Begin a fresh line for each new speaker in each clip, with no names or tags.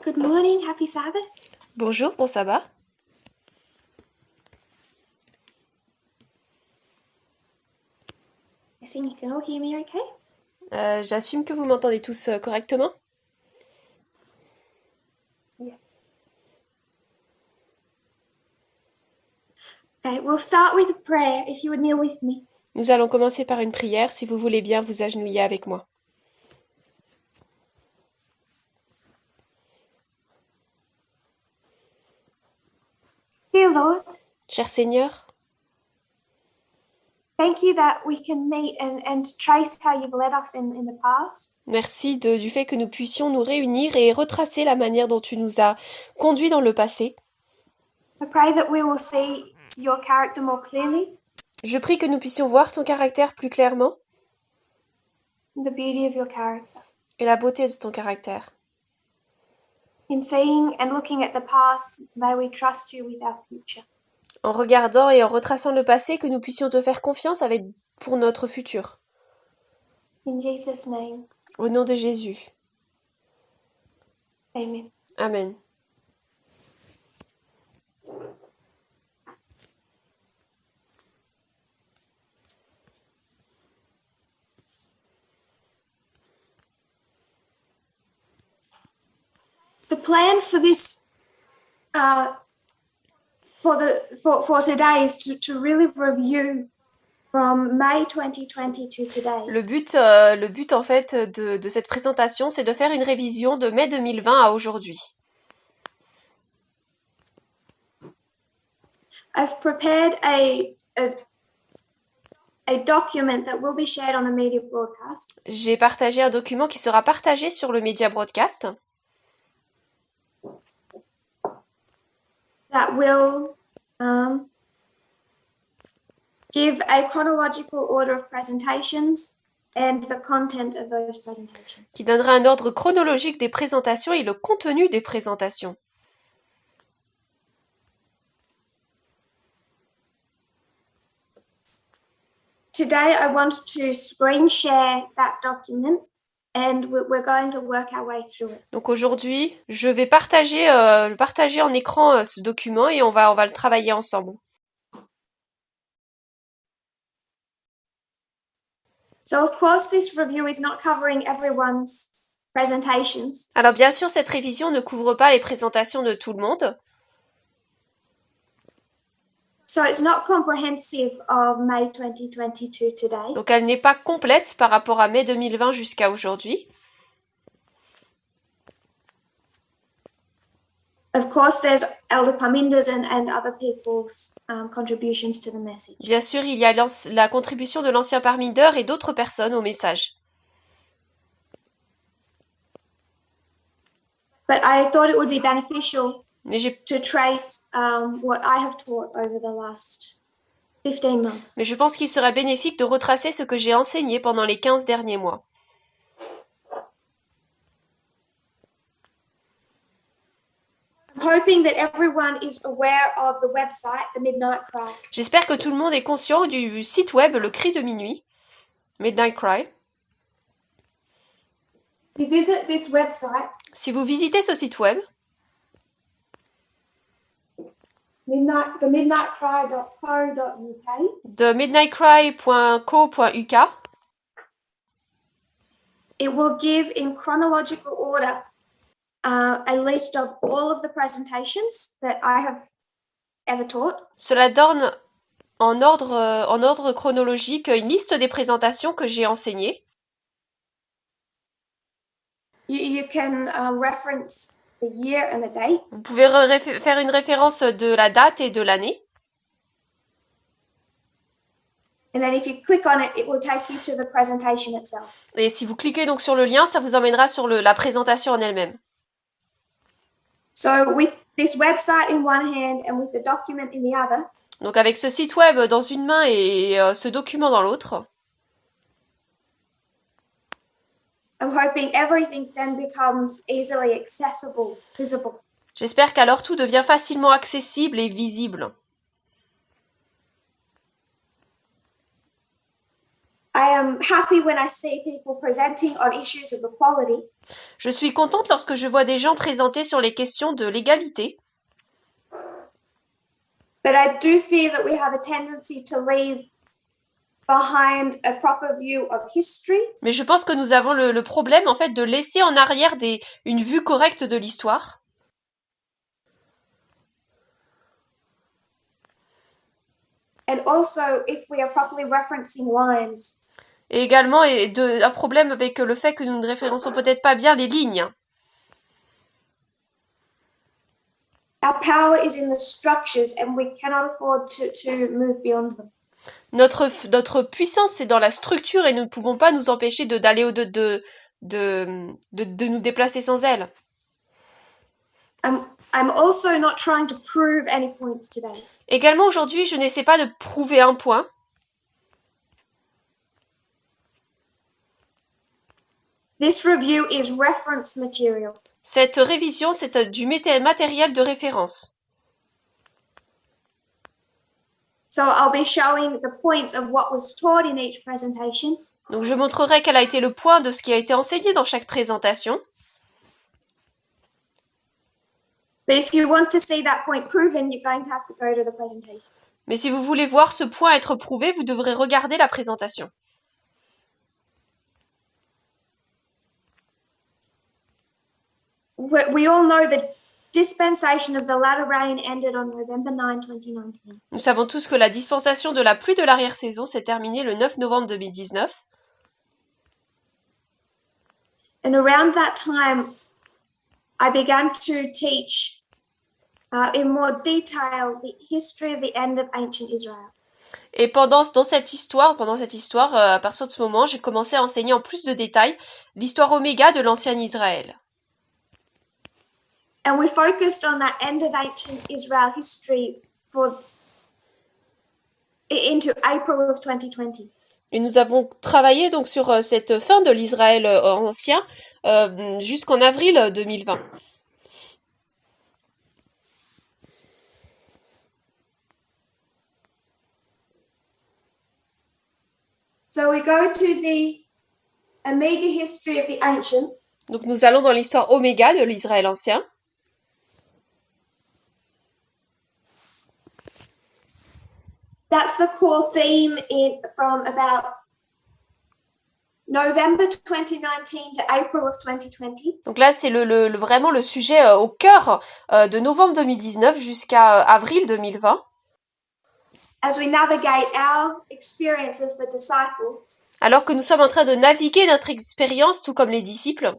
Good morning, happy Sabbath.
Bonjour, bon sabbat.
I think you can all hear me okay?
J'assume que vous m'entendez tous correctement.
Yes. Okay, we'll start with a prayer if you would kneel with me.
Nous allons commencer par une prière, si vous voulez bien vous agenouiller avec moi.
Dear Lord,
Cher Seigneur,
thank you that we can meet and trace how you've led us in the past.
merci du fait que nous puissions nous réunir et retracer la manière dont tu nous as conduits dans le passé.
I pray that we will see your character more clearly,
Je prie que nous puissions voir ton caractère plus clairement
and the beauty of your character.
et la beauté de ton caractère.
In seeing and looking at the past, may we trust you with our future.
En regardant et en retraçant le passé, que nous puissions te faire confiance pour notre futur.
In Jesus' name,
Au nom de Jésus.
amen.
Amen.
The plan for this for today is to really review from May 2020 to today.
Le but en fait de cette présentation, c'est de faire une révision de mai 2020 à aujourd'hui.
I've prepared a document that will be shared on the media broadcast.
J'ai partagé un document qui sera partagé sur le média broadcast.
That will give a chronological order of presentations and the content of those presentations.
Qui donnera un ordre chronologique des présentations et le contenu des présentations.
Today I want to screen share that document and we're going to work our way through it.
Donc aujourd'hui, je vais partager en écran ce document et on va le travailler ensemble.
So of course this review is not covering everyone's presentations.
Alors bien sûr, cette révision ne couvre pas les présentations de tout le monde.
So it's not comprehensive of May 2022 today.
Donc elle n'est pas complète par rapport à mai 2020 jusqu'à aujourd'hui.
Of course, there's Elder Parminder's and other people's contributions to the message.
Bien sûr, il y a la contribution de l'ancien Parminder et d'autres personnes au message.
But I thought it would be beneficial
Mais
to trace what I have taught over the last 15 months.
je pense qu'il serait bénéfique de retracer ce que j'ai enseigné pendant les 15 derniers mois.
I'm hoping that everyone is aware of the website, the Midnight Cry.
J'espère que tout le monde est conscient du site web Le Cri de Minuit, Midnight Cry.
If you visit this website,
Si vous visitez ce site web,
themidnightcry.co.uk,
de midnightcry.co.uk,
it will give in chronological order a list of all of the presentations that I have ever taught.
cela donne en ordre chronologique une liste des présentations que j'ai enseignées.
You can reference the year and the date.
Vous pouvez faire une référence de la date et de l'année.
And then if you click on it, it will take you to the presentation itself.
Et si vous cliquez donc sur le lien, ça vous emmènera sur la présentation en elle-même.
So with this website in one hand and with the document in the other,
Donc avec ce site web dans une main et ce document dans l'autre,
I'm hoping everything then becomes easily accessible, visible.
j'espère qu'alors tout devient facilement accessible et visible.
I am happy when I see people presenting on issues of equality.
Je suis contente lorsque je vois des gens présenter sur les questions de l'égalité.
But I do fear that we have a tendency to leave behind a proper view of history.
Mais je pense que nous avons le problème, en fait, de laisser en arrière une vue correcte de l'histoire.
And also, if we are properly referencing lines.
Et également, un problème avec le fait que nous ne référençons peut-être pas bien les lignes.
Our power is in the structures and we cannot afford to move beyond them.
Notre puissance, c'est dans la structure et nous ne pouvons pas nous empêcher d'aller de nous déplacer sans elle.
I'm also not trying to prove any points today.
Également, aujourd'hui, je n'essaie pas de prouver un point.
This review is reference material.
Cette révision, c'est du matériel de référence.
So I'll be showing the points of what was taught in each presentation.
Donc, je montrerai quel a été le point de ce qui a été enseigné dans chaque présentation.
But if you want to see that point proven, you're going to have to go to the presentation.
Mais si vous voulez voir ce point être prouvé, vous devrez regarder la présentation.
We all know the dispensation of the latter rain ended on November 9, 2019.
Nous savons tous que la dispensation de la pluie de l'arrière-saison s'est terminée le 9 novembre 2019.
And around that time, I began to teach in more detail the history of the end of ancient Israel.
Et pendant cette histoire, à partir de ce moment, j'ai commencé à enseigner en plus de détails l'histoire oméga de l'ancien Israël.
And we focused on that end of ancient Israel history into April of 2020.
Et nous avons travaillé donc sur cette fin de l'Israël ancien jusqu'en avril 2020.
So we go to the Omega history of the ancient.
Donc nous allons dans l'histoire oméga de l'Israël ancien.
That's the core theme from about November 2019 to April of 2020.
Donc là, c'est vraiment le sujet au cœur de novembre 2019 jusqu'à avril 2020.
As we navigate our experience as the disciples.
Alors que nous sommes en train de naviguer notre expérience, tout comme les disciples.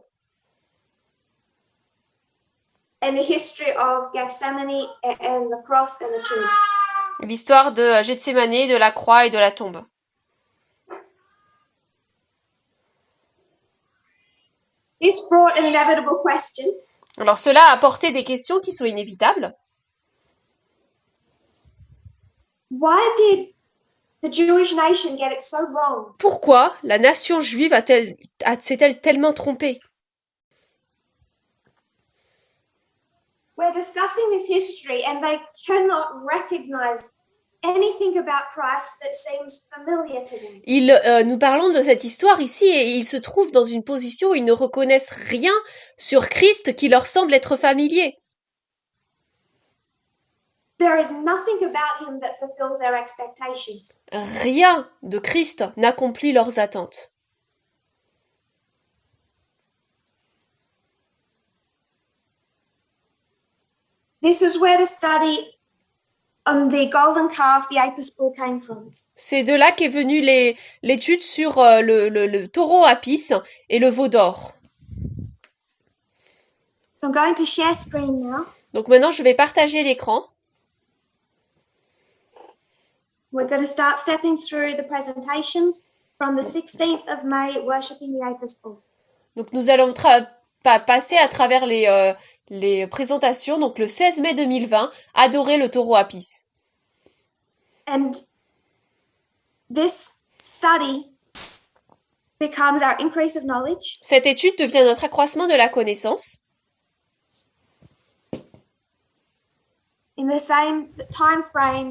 And the history of Gethsemane and the cross and the tomb.
L'histoire de Gethsémanée, de la croix et de la tombe.
This brought an inevitable question.
Alors cela a apporté des questions qui sont inévitables.
Why did the Jewish nation get it so wrong?
Pourquoi la nation juive s'est-elle tellement trompée?
We're discussing this history and they cannot recognize anything about Christ that seems familiar to them.
Nous parlons de cette histoire ici et ils se trouvent dans une position où ils ne reconnaissent rien sur Christ qui leur semble être familier.
There is nothing about him that fulfills their expectations.
Rien de Christ n'accomplit leurs attentes.
This is where the study on the golden calf, the Apis bull, came from.
C'est de là qu'est venue l'étude sur le taureau Apis et le veau d'or.
So I'm going to share screen now.
Donc maintenant, je vais partager l'écran.
We're going to start stepping through the presentations from the 16th of May, worshipping the Apis bull.
Donc nous allons passer à travers les présentations. Donc le 16 mai 2020, adorer le taureau Apis.
And this study becomes our increase of knowledge.
Cette étude devient notre accroissement de la connaissance.
In the same time frame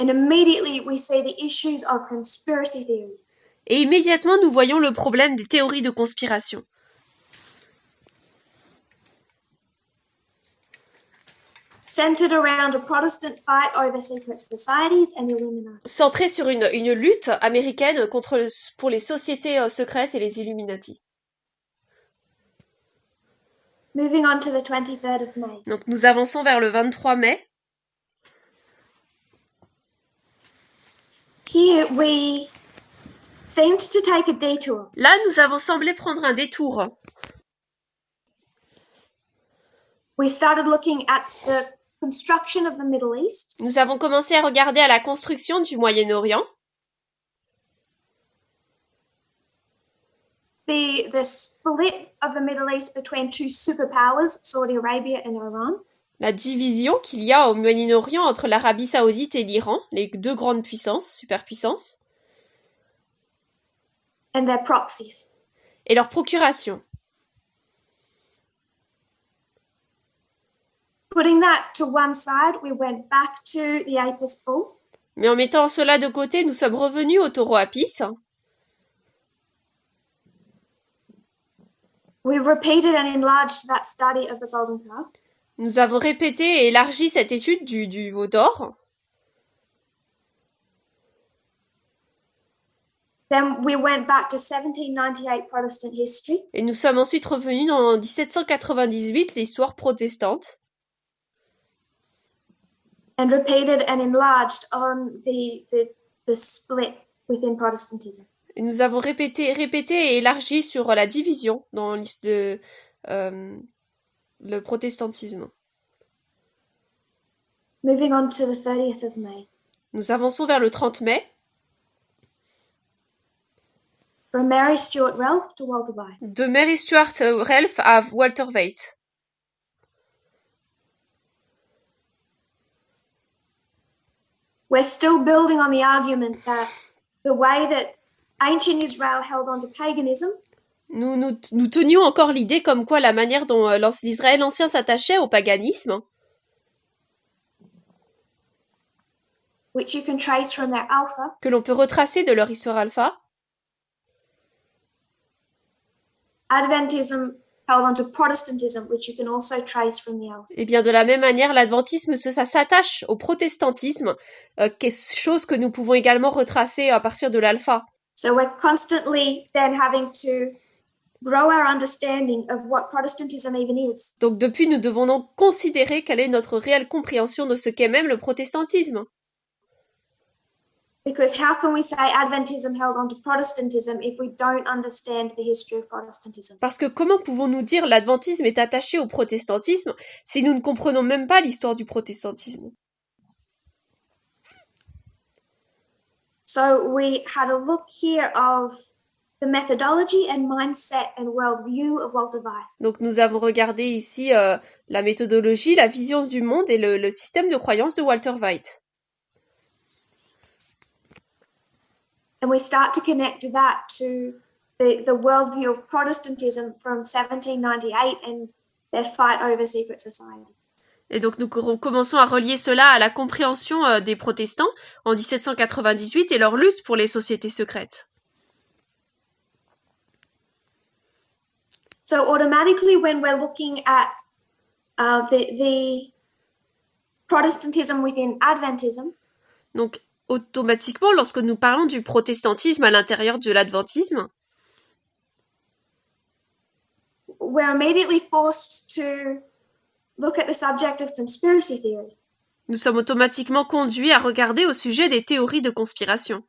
And immediately we see the issues of conspiracy theories.
Et immédiatement, nous voyons le problème des théories de conspiration.
Centered around a Protestant fight over secret societies and the Illuminati.
Centré sur une lutte américaine pour les sociétés secrètes et les Illuminati.
Moving on to the 23rd of May.
Donc nous avançons vers le 23 mai.
Here we seemed to take a detour.
Là, nous avons semblé prendre un détour.
We started looking at the construction of the Middle East.
Nous avons commencé à regarder à la construction du Moyen-Orient.
The split of the Middle East between two superpowers, Saudi Arabia and Iran.
La division qu'il y a au Moyen-Orient entre l'Arabie Saoudite et l'Iran, les deux grandes puissances, superpuissances.
And their proxies.
Et leur procuration.
Putting that to one side, we went back to the Apis bull.
Mais en mettant cela de côté, nous sommes revenus au taureau Apis.
We repeated and enlarged that study of the golden calf.
Nous avons répété et élargi cette étude du veau d'or.
Then we went back to 1798 Protestant history.
Et nous sommes ensuite revenus dans 1798, l'histoire protestante.
And repeated and enlarged on the split within Protestantism.
Et nous avons répété et élargi sur la division dans le protestantisme.
Moving on to the 30th of May.
Nous avançons vers le 30 mai.
From Mary Stuart Ralph to Walter White.
De Mary Stuart Ralph à Walter White.
We're still building on the argument that the way that ancient Israel held on to paganism.
Nous tenions encore l'idée comme quoi la manière dont l'Israël ancien s'attachait au paganisme,
which you can trace from their alpha,
que l'on peut retracer de leur histoire alpha.
Adventism held on to Protestantism, which you can also trace from the alpha.
Et bien de la même manière, l'adventisme ça s'attache au protestantisme, chose que nous pouvons également retracer à partir de l'alpha.
So we're constantly then having to grow our understanding of what Protestantism even is.
Donc depuis, nous devons donc considérer quelle est notre réelle compréhension de ce qu'est même le protestantisme.
Because how can we say Adventism held on to Protestantism if we don't understand the history of Protestantism?
Parce que comment pouvons-nous dire l'adventisme est attaché au protestantisme si nous ne comprenons même pas l'histoire du protestantisme?
So we had a look here of the methodology and mindset and worldview of Walter White.
Donc nous avons regardé ici la méthodologie, la vision du monde et le système de croyance de Walter White.
And we start to connect that to the worldview of Protestantism from 1798 and their fight over secret societies.
Et donc nous commençons à relier cela à la compréhension des protestants en 1798 et leur lutte pour les sociétés secrètes.
So automatically when we're looking at the Protestantism within Adventism,
donc automatiquement, lorsque nous parlons du protestantisme à l'intérieur de l'adventisme,
we're immediately forced to look at the subject of conspiracy theories.
Nous sommes automatiquement conduits à regarder au sujet des théories de conspiration.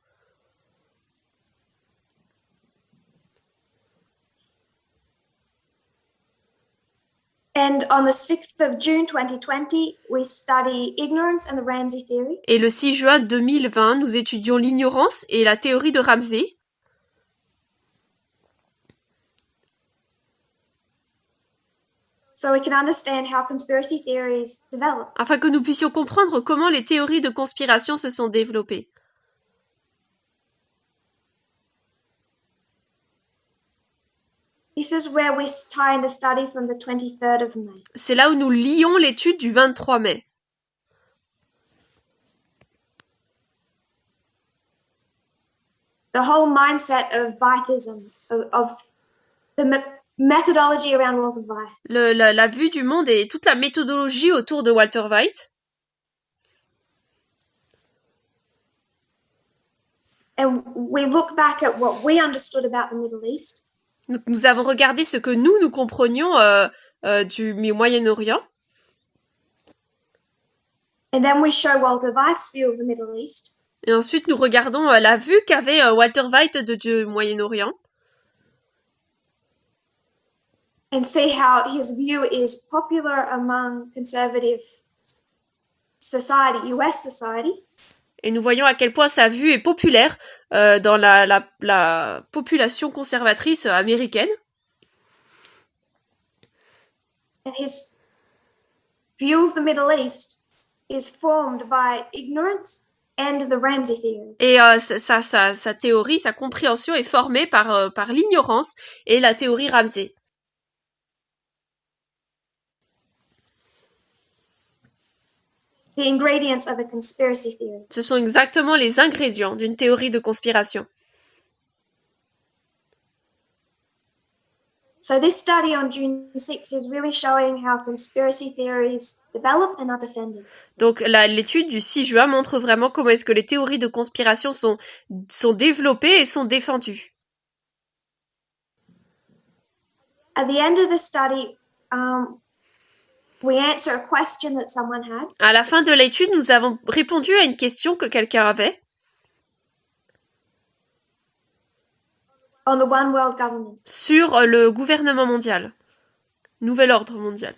And on the 6th of June 2020, we study ignorance and the Ramsey theory.
Et le 6 juin 2020, nous étudions l'ignorance et la théorie de Ramsey.
So we can understand how conspiracy theories develop.
Afin que nous puissions comprendre comment les théories de conspiration se sont développées.
This is where we tie in the study from the 23rd of May.
C'est là où nous lions l'étude du 23 mai.
the whole mindset of Viethism, of the methodology around Walter Wythe.
La vue du monde et toute la méthodologie autour de Walter Wythe.
And we look back at what we understood about the Middle East.
Donc, nous avons regardé ce que nous comprenions du Moyen-Orient.
And then we show Walter Wythe's view of the Middle East.
Et ensuite, nous regardons la vue qu'avait Walter Wythe du Moyen-Orient.
And see how his view is popular among conservative society, US society.
Et nous voyons à quel point sa vue est populaire dans la population conservatrice américaine.
And his view of the Middle East is formed by ignorance and the Ramsey theory.
Et sa théorie, sa compréhension est formée par l'ignorance et la théorie Ramsey.
The ingredients of a conspiracy theory.
Ce sont exactement les ingrédients d'une théorie de conspiration.
So this study on June 6 is really showing how conspiracy theories develop and are defended.
Donc l'étude du 6 juin montre vraiment comment est-ce que les théories de conspiration sont développées et sont défendues.
At the end of the study, we answer a question that someone had.
À la fin de l'étude, nous avons répondu à une question que quelqu'un avait.
On the One World Government.
Sur le gouvernement mondial. Nouvel ordre mondial.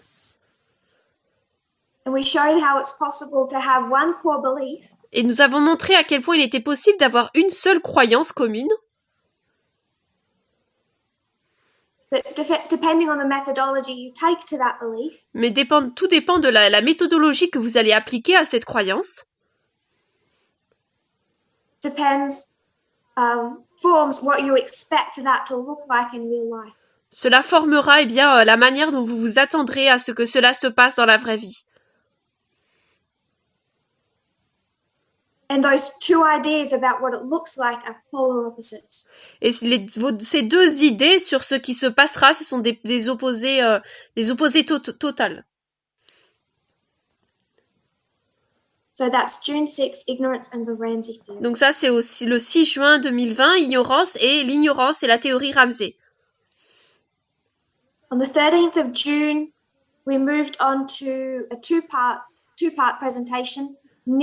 And we showed how it's possible to have one core belief.
Et nous avons montré à quel point il était possible d'avoir une seule croyance commune.
But depending on the methodology you take to that belief.
Mais tout dépend de la méthodologie que vous allez appliquer à cette croyance.
Forms what you expect that to look like in real life.
Cela formera la manière dont vous vous attendrez à ce que cela se passe dans la vraie vie.
And those two ideas about what it looks like are polar opposites.
Et ces deux idées sur ce qui se passera, ce sont des opposés totales.
So that's June 6, ignorance and the Ramsey theory.
Donc ça, c'est aussi le 6 juin 2020, l'ignorance et la théorie Ramsey.
On the 13th of June, we moved on to a two-part presentation on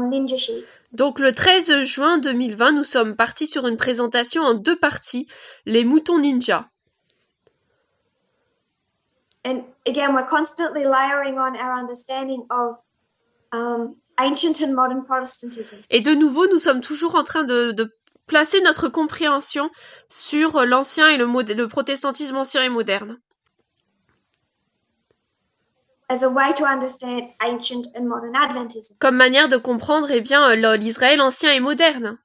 Ninja Sheep.
Donc le 13 juin 2020, nous sommes partis sur une présentation en 2 parties, les moutons ninja.
And again, we're constantly layering on our understanding of ancient and modern Protestantism.
Et de nouveau, nous sommes toujours en train de placer notre compréhension sur l'ancien et le protestantisme ancien et moderne.
As a way to understand ancient and modern Adventism.
Comme manière de comprendre l'Israël ancien et moderne.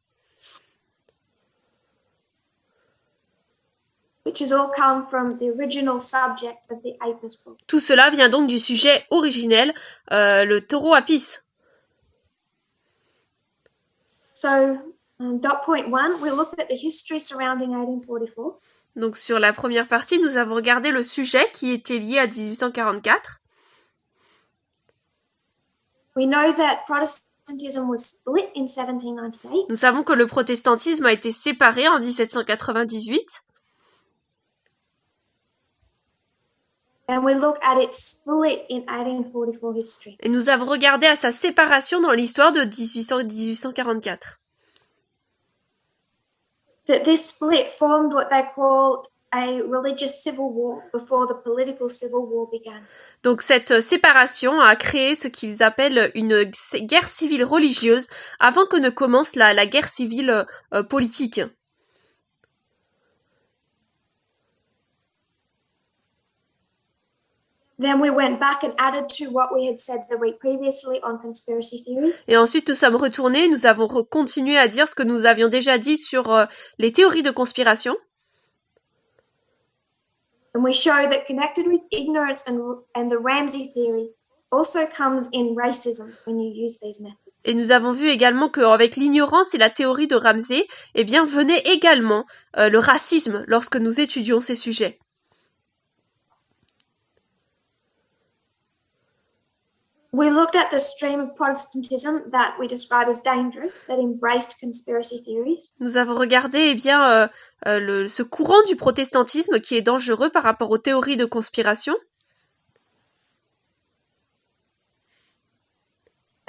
Which has all come from the original subject of the Apis book.
Tout cela vient donc du sujet originel, le taureau Apis.
So, dot point 1, we look at the history surrounding 1844.
Donc sur la première partie, nous avons regardé le sujet qui était lié à 1844.
We know that Protestantism was split in 1798.
Nous savons que le protestantisme a été séparé en 1798.
And we look at its split in 1844 history.
Et nous avons regardé à sa séparation dans l'histoire de 1844.
That this split formed what they called a religious civil war before the political civil war began.
Donc cette séparation a créé ce qu'ils appellent une guerre civile religieuse avant que ne commence la guerre civile politique.
Then we went back and added to what we had said the week previously on conspiracy theories.
Et ensuite, nous sommes retournés, nous avons continué à dire ce que nous avions déjà dit sur les théories de conspiration.
And we show that connected with ignorance and the Ramsey theory also comes in racism when you use these methods.
Et nous avons vu également qu'avec l'ignorance et la théorie de Ramsey, eh bien, venait également le racisme lorsque nous étudions ces sujets.
We looked at the stream of Protestantism that we describe as dangerous, that embraced conspiracy theories.
Nous avons regardé, eh bien, ce courant du protestantisme qui est dangereux par rapport aux théories de conspiration.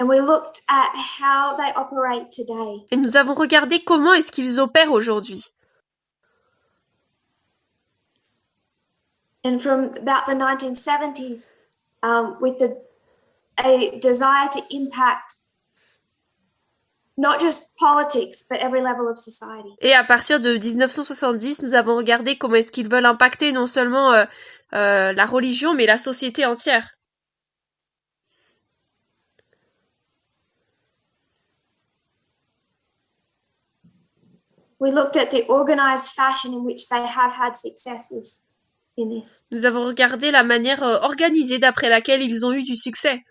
And we looked at how they operate today.
Et nous avons regardé comment est-ce qu'ils opèrent aujourd'hui.
And from about the 1970s, with a desire to impact not just politics, but every level of society.
Et à partir de 1970, nous avons regardé comment est-ce qu'ils veulent impacter non seulement la religion, mais la société entière.
We looked at the organized fashion in which they have had successes in this.
Nous avons regardé la manière organisée d'après laquelle ils ont eu du succès.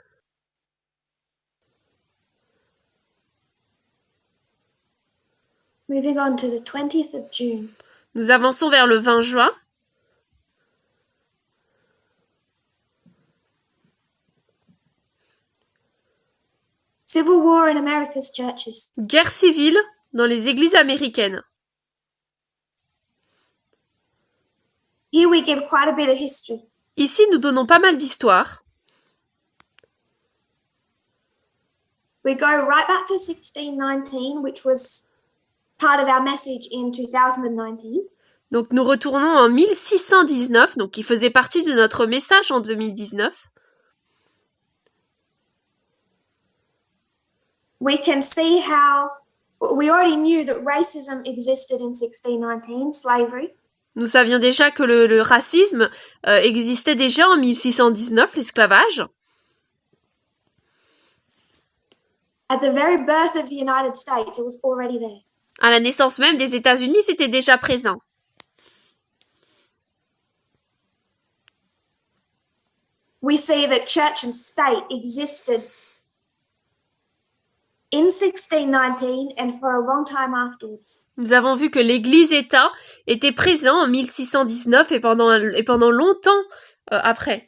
Moving on to the 20th of June.
Nous avançons vers le 20 juin.
Civil war in America's churches.
Guerre civile dans les églises américaines.
Here we give quite a bit of history.
Ici, nous donnons pas mal d'histoires.
We go right back to 1619, which was part of our message in 2019.
Donc nous retournons en 1619, donc qui faisait partie de notre message en 2019.
We can see how we already knew that racism existed in 1619, slavery.
Nous savions déjà que le racisme existait déjà en 1619, l'esclavage.
At the very birth of the United States, it was already there.
À la naissance même des États-Unis, c'était déjà présent.
We see that church and state existed in 1619 and for a long time afterwards.
Nous avons vu que l'Église-État était présent en 1619 et pendant longtemps après.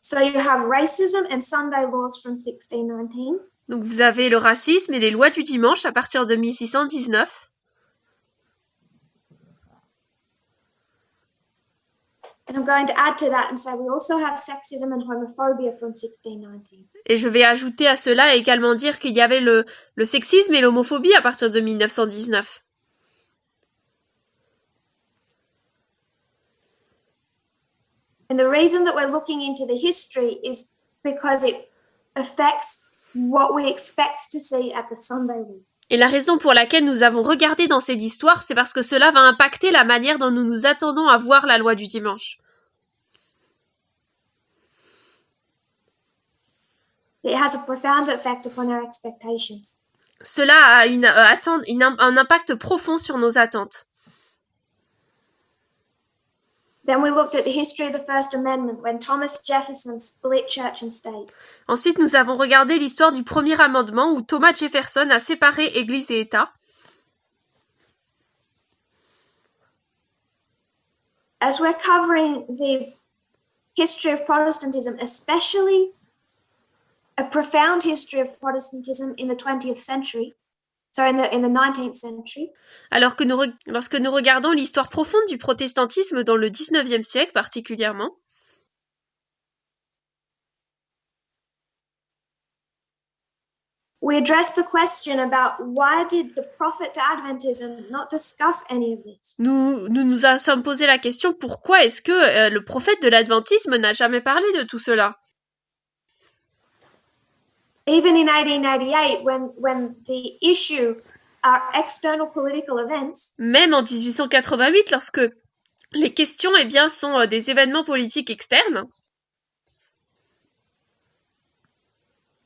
So you have racism and Sunday laws from 1619.
Donc vous avez le racisme et les lois du dimanche à partir de 1619.
And I'm going to add to that and say we also have sexism and homophobia from 1619.
Et je vais ajouter à cela et également dire qu'il y avait le sexisme et l'homophobie à partir de 1919.
And the reason that we're looking into the history is because it affects what we expect to see at the Sunday week.
Et la raison pour laquelle nous avons regardé dans cette histoire, c'est parce que cela va impacter la manière dont nous nous attendons à voir la loi du dimanche.
It has a profound effect upon our expectations.
Cela a un impact profond sur nos attentes.
Then we looked at the history of the First Amendment when Thomas Jefferson split church and state.
Ensuite, nous avons regardé l'histoire du premier amendement où Thomas Jefferson a séparé Église et État.
As we're covering the history of Protestantism, especially a profound history of Protestantism in the 20th century, in the 19th century.
Alors que lorsque nous regardons l'histoire profonde du protestantisme dans le 19e siècle particulièrement,
we address the question about why did the prophet to Adventism not discuss any of this?
Nous sommes posé la question pourquoi est-ce que le prophète de l'adventisme n'a jamais parlé de tout cela?
Even in 1888, when the issue are external political events.
Même en 1888, lorsque les questions, eh bien, sont des événements politiques externes.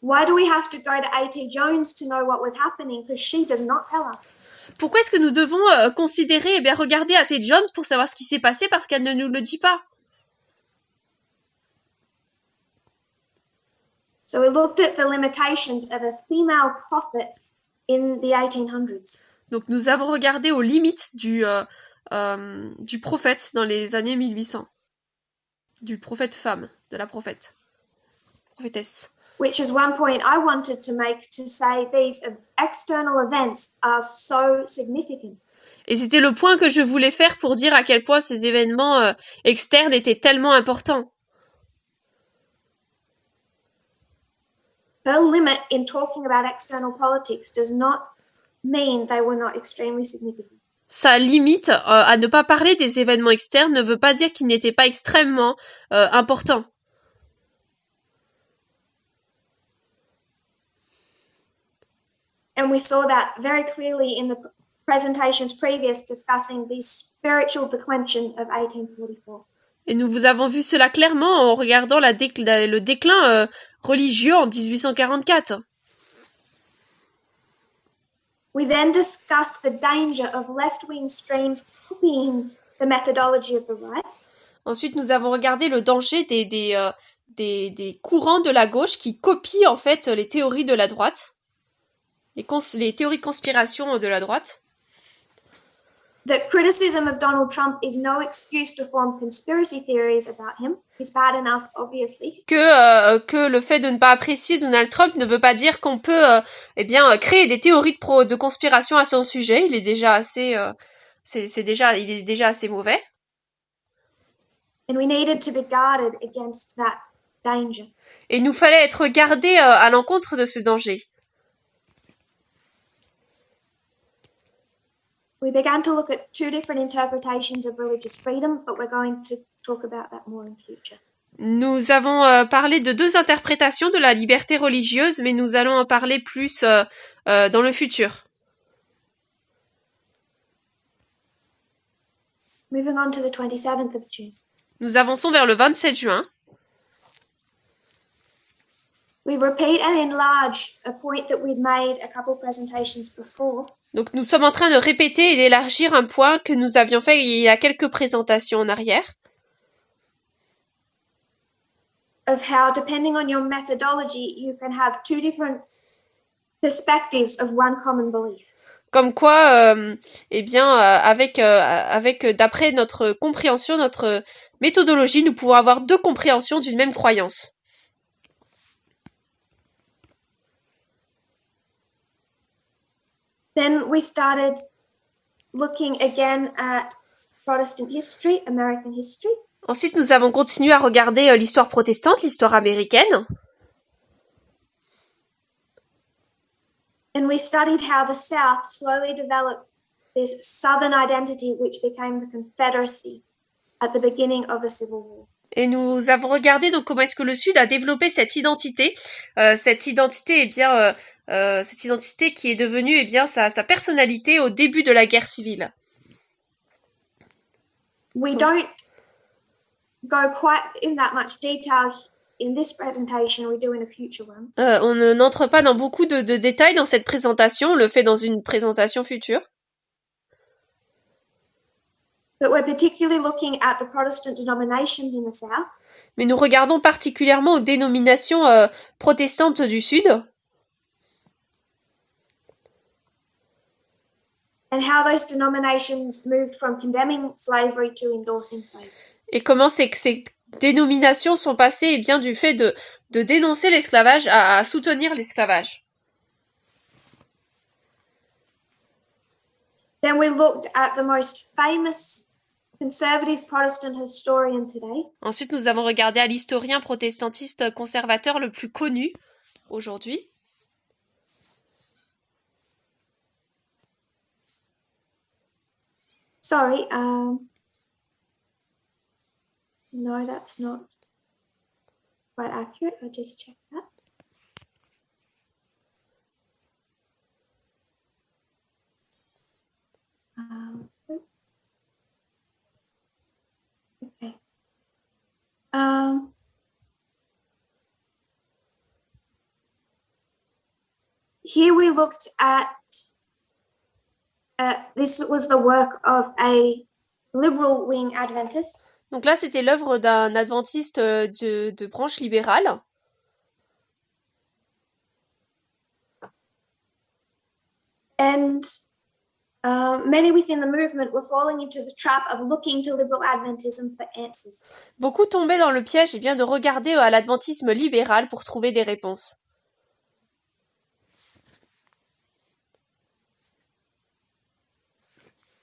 Why do we have to go to A.T. Jones to know what was happening? Because she does not tell us.
Pourquoi est-ce que nous devons considérer, eh bien, regarder A.T. Jones pour savoir ce qui s'est passé parce qu'elle ne nous le dit pas?
So we looked at the limitations of a female prophet in the 1800s.
Donc nous avons regardé aux limites du prophète dans les années 1800. Du prophète femme, de la prophétesse.
Which is one point I wanted to make, to say these external events are so significant.
Et c'était le point que je voulais faire pour dire à quel point ces événements externes étaient tellement importants.
Her limit in talking about external politics does not mean they were not extremely significant.
Sa limite à ne pas parler des événements externes ne veut pas dire qu'ils n'étaient pas extrêmement importants.
And we saw that very clearly in the presentations previous discussing the spiritual declension of 1844.
Et nous vous avons vu cela clairement en regardant le déclin religieux en 1844.
We then discussed the danger of left-wing streams copying the methodology of the right.
Ensuite, nous avons regardé le danger des courants de la gauche qui copient en fait les théories de la droite, les théories de conspiration de la droite.
That criticism of Donald Trump is no excuse to form conspiracy theories about him. He's bad enough, obviously.
Que le fait de ne pas apprécier Donald Trump ne veut pas dire qu'on peut créer des théories de conspiration à son sujet. Il est déjà assez il est déjà assez mauvais.
And we needed to be guarded against that danger.
Et il nous fallait être gardés à l'encontre de ce danger.
We began to look at two different interpretations of religious freedom, but we're going to talk about that more in future.
Nous avons parlé de deux interprétations de la liberté religieuse, mais nous allons en parler plus dans le futur.
Moving on to the 27th of June.
Nous avançons vers le 27 juin.
We repeat and enlarge a point that we'd made a couple presentations before.
Donc nous sommes en train de répéter et d'élargir un point que nous avions fait il y a quelques présentations en arrière.
Of how, depending on your methodology, you can have two different perspectives of one common belief.
Comme quoi, d'après notre compréhension, notre méthodologie, nous pouvons avoir deux compréhensions d'une même croyance.
Then we started looking again at Protestant history, American history.
Ensuite, nous avons continué à regarder l'histoire protestante, l'histoire américaine.
And we studied how the South slowly developed this Southern identity, which became the Confederacy at the beginning of the Civil War.
Et nous avons regardé donc comment est-ce que le Sud a développé cette identité qui est devenue sa personnalité au début de la guerre civile.
We don't go quite in that much detail in this presentation. We do in a future one.
On n'entre pas dans beaucoup de détails dans cette présentation, on le fait dans une présentation future.
But we're particularly looking at the Protestant denominations in the South.
Mais nous regardons particulièrement aux dénominations protestantes du Sud.
And how those denominations moved from condemning slavery to endorsing slavery.
Et comment c'est que ces dénominations sont passées du fait de dénoncer l'esclavage à soutenir l'esclavage.
Then we looked at the most famous conservative Protestant historian today.
Ensuite, nous avons regardé à l'historien protestantiste conservateur le plus connu aujourd'hui.
Sorry, no, that's not quite accurate. I just checked that. Okay. Here we looked at this was the work of a liberal wing Adventist.
Donc là, c'était l'œuvre d'un adventiste de branche libérale.
And many within the movement were falling into the trap of looking to liberal Adventism for answers.
Beaucoup tombaient dans le piège de regarder à l'adventisme libéral pour trouver des réponses.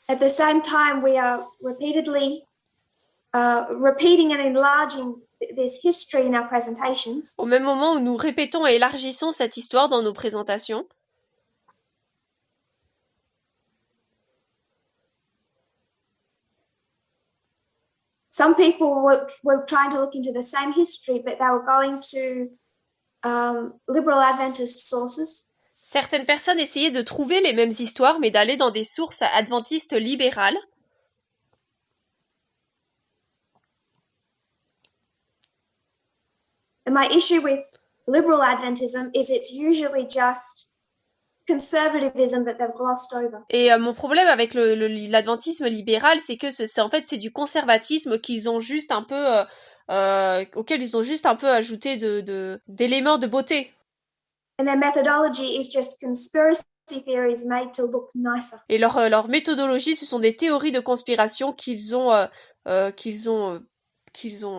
At the same time, we are repeatedly repeating and enlarging this history in our presentations.
Au même moment où nous répétons et élargissons cette histoire dans nos présentations,
some people were trying to look into the same history, but they were going to liberal Adventist sources.
certaines personnes essayaient de trouver les mêmes histoires, mais d'aller dans des sources adventistes libérales.
And my issue with liberal Adventism is it's usually just conservatism that they've glossed over.
Et mon problème avec l'adventisme libéral, c'est que c'est du conservatisme qu'ils ont juste un peu auquel ils ont juste un peu ajouté d'éléments de beauté.
And their methodology is just conspiracy theories made to look nicer.
Et leur méthodologie, ce sont des théories de conspiration qu'ils ont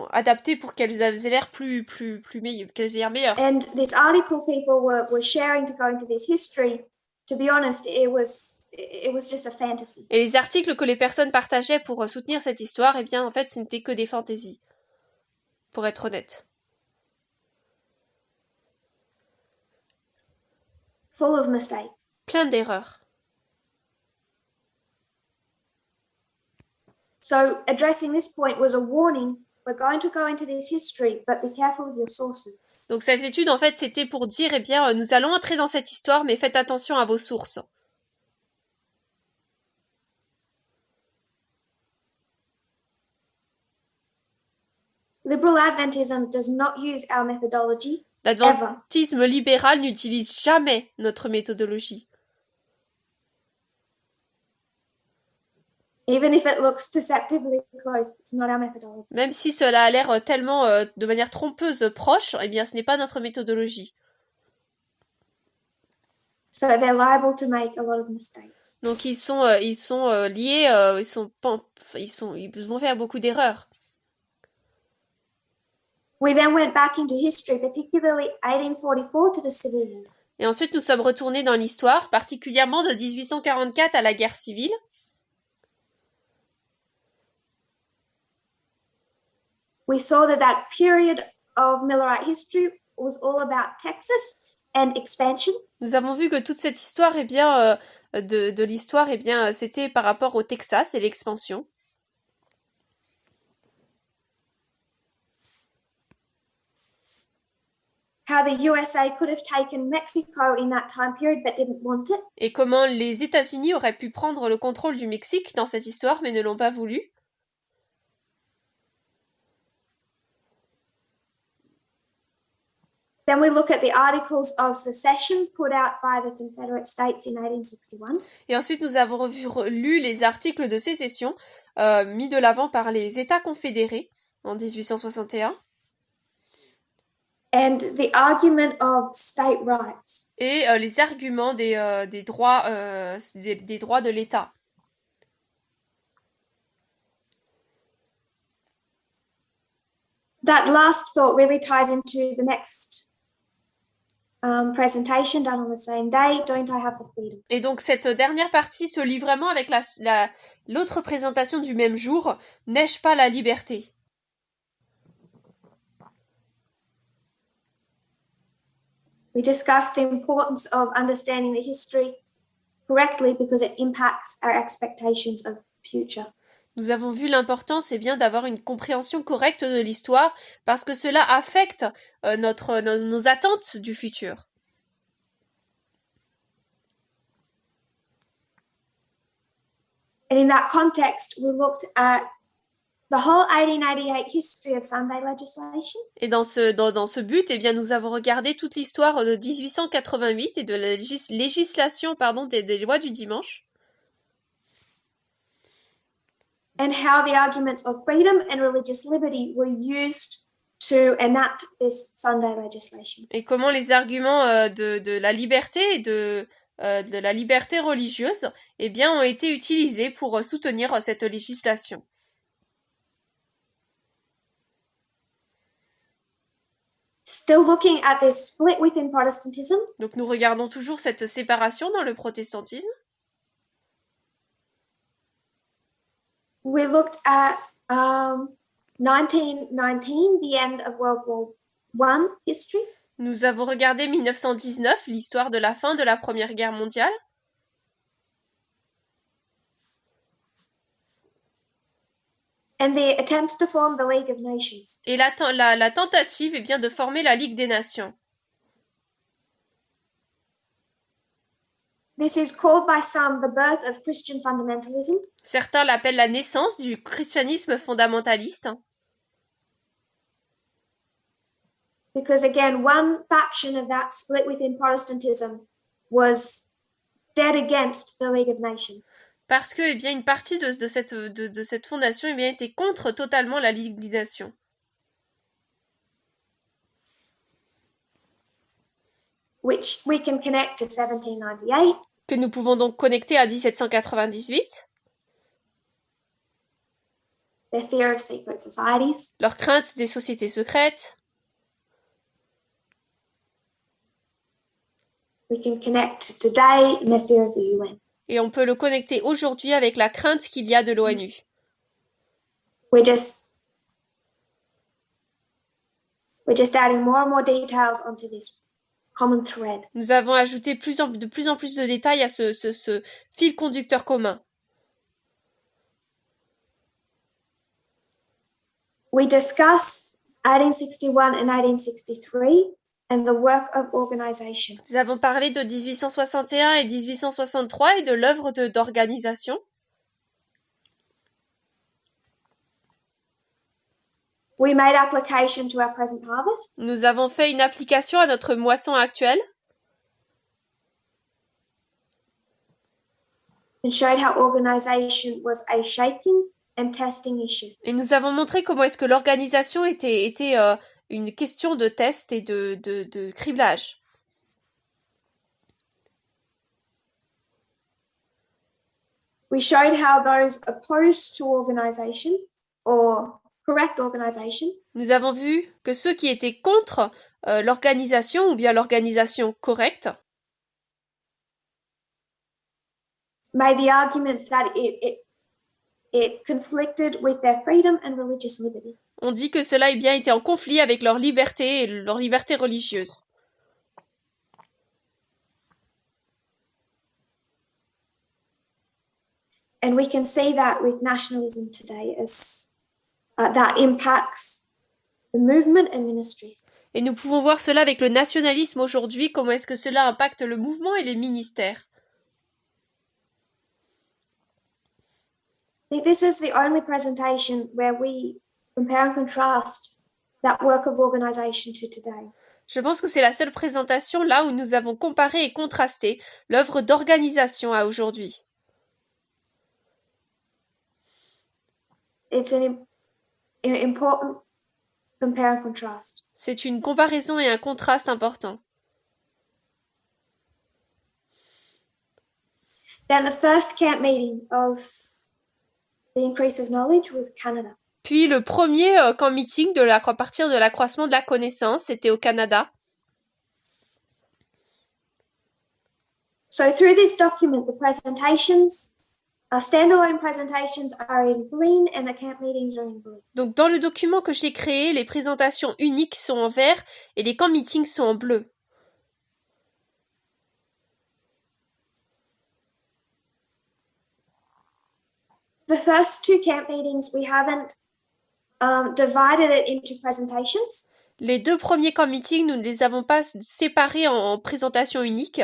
adaptées pour qu'elles aient l'air qu'elles aient l'air meilleures.
And this article people were sharing to go into this history, to be honest, it was just a fantasy.
Et les articles que les personnes partageaient pour soutenir cette histoire, eh bien, en fait, ce n'était que des fantaisies. Pour être honnête.
Full of mistakes.
Plein d'erreurs.
So addressing this point was a warning. We're going to go into this history, but be careful with your sources.
Donc cette étude, en fait, c'était pour dire, eh bien, nous allons entrer dans cette histoire, mais faites attention à vos sources.
Liberal Adventism does not use our methodology.
L'adventisme libéral n'utilise jamais notre méthodologie.
Even if it looks deceptively close, it's not our methodology.
Même si cela a l'air tellement de manière trompeuse proche, eh bien ce n'est pas notre méthodologie.
So they're liable to make a lot of mistakes.
Donc ils sont liés, ils vont faire beaucoup d'erreurs.
We then went back into history, particularly 1844 to the Civil War.
Et ensuite nous sommes retournés dans l'histoire, particulièrement de 1844 à la guerre civile.
We saw that period of Millerite history was all about Texas and expansion.
Nous avons vu que toute cette histoire, eh bien, de l'histoire, eh bien, c'était par rapport au Texas et l'expansion.
How the USA could have taken Mexico in that time period but didn't want it.
Et comment les États-Unis auraient pu prendre le contrôle du Mexique dans cette histoire, mais ne l'ont pas voulu.
Then we look at the articles of secession put out by the Confederate States in 1861.
Et ensuite, nous avons lu les articles de sécession mis de l'avant par les États confédérés en 1861.
And the argument of state rights.
Et les arguments des droits de l'État.
That last thought really ties into the next presentation done on the same day. Don't I have the freedom?
Et donc cette dernière partie se lie vraiment avec l'autre présentation du même jour. N'ai-je pas la liberté?
We discussed the importance of understanding the history correctly because it impacts our expectations of future.
Nous avons vu l'importance, bien, d'avoir une compréhension correcte de l'histoire parce que cela affecte nos attentes du futur.
And in that context, we looked at the whole 1888 history of Sunday legislation.
Et dans ce but, bien, nous avons regardé toute l'histoire de 1888 et de la législation, des lois du dimanche.
And how the arguments of freedom and religious liberty were used to enact this Sunday legislation.
Et comment les arguments de la liberté et de de la liberté religieuse, eh bien, ont été utilisés pour soutenir cette législation.
Still looking at this split within Protestantism,
Donc nous regardons toujours cette séparation dans le protestantisme.
we looked at 1919, the end of World War I history.
Nous avons regardé 1919, l'histoire de la fin de la Première Guerre mondiale.
And the attempts to form the League of Nations.
Et la tentative est bien de former la Ligue des Nations.
This is called by some the birth of Christian fundamentalism.
Certains l'appellent la naissance du christianisme fondamentaliste.
Because again, one faction of that split within Protestantism was dead against the League of Nations.
Parce que, eh bien, une partie de cette fondation, eh bien, était contre totalement la Ligue des Nations.
Which we can connect to 1798.
Que nous pouvons donc connecter à 1798.
Their fear of secret societies.
Leur crainte des sociétés secrètes.
We can connect today in their fear of the UN.
Et on peut le connecter aujourd'hui avec la crainte qu'il y a de l'ONU.
We're just adding more and more details onto this common thread.
Nous avons ajouté de plus en plus de détails à ce fil conducteur commun.
We discuss 1861 and 1863 and the work of organization.
Nous avons parlé de 1861 et 1863 et de l'œuvre d'organisation.
We made application to our present harvest.
Nous avons fait une application à notre moisson actuelle.
And showed how organization was a shaking and testing issue.
Et nous avons montré comment est-ce que l'organisation était une question de test et de criblage.
We showed how those opposed to organization or correct organization.
Nous avons vu que ceux qui étaient contre l'organisation ou bien l'organisation correcte
made the arguments that it conflicted with their freedom and religious liberty.
On dit que cela bien était en conflit avec leur liberté et leur liberté religieuse.
And we can see that with nationalism today as that impacts the movement and ministries.
Et nous pouvons voir cela avec le nationalisme aujourd'hui, comment est-ce que cela impacte le mouvement et les ministères.
I think this is the only presentation where we compare and contrast that work of organization to today.
Je pense que c'est la seule présentation là où nous avons comparé et contrasté l'œuvre d'organisation à aujourd'hui.
It's an important compare and contrast.
C'est une comparaison et un contraste important.
Then the first camp meeting of the increase of knowledge was Canada.
Puis le premier camp meeting à partir de l'accroissement de la connaissance, c'était au Canada.
So through this document, the presentations, standalone presentations are in green and the camp meetings are in blue.
Donc dans le document que j'ai créé, les présentations uniques sont en vert et les camp meetings sont en bleu.
The first two camp meetings, we haven't divided it into presentations.
Les deux premiers camp meetings, nous ne les avons pas séparés en présentations uniques.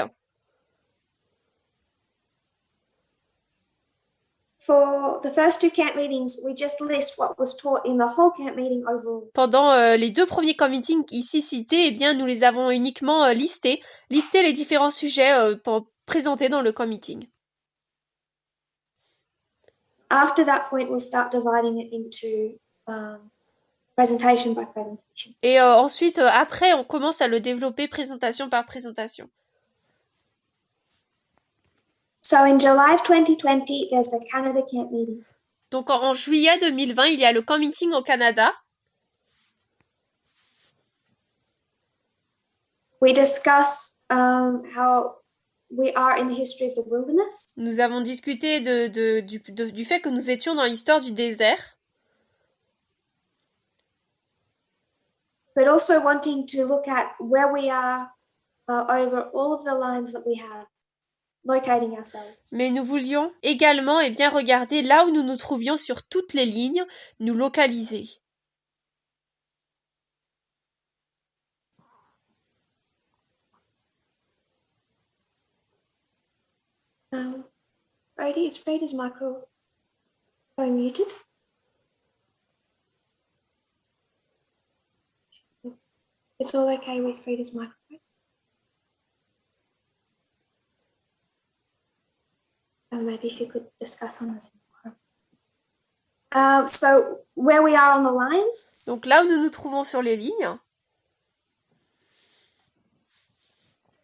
For the first two camp meetings, we just list what was taught in the whole camp meeting overall.
Pendant les deux premiers camp meetings ici cités, eh bien, nous les avons uniquement listés les différents sujets présentés dans le camp meeting.
After that point, we'll start dividing it into presentation by presentation.
Et ensuite, après, on commence à le développer présentation par présentation.
So in July of 2020, there's the Canada camp meeting.
Donc en juillet 2020, il y a le camp meeting au Canada.
We discuss how we are in the history of the wilderness.
Nous avons discuté du fait que nous étions dans l'histoire du désert.
But also wanting to look at where we are over all of the lines that we have, locating ourselves.
Mais nous voulions également bien regarder là où nous nous trouvions sur toutes les lignes, nous localiser.
Is Freda's microphone muted? It's all okay with Freda's microphone. Maybe if you could discuss on this. So where we are on the lines.
Donc là où nous nous trouvons sur les lignes.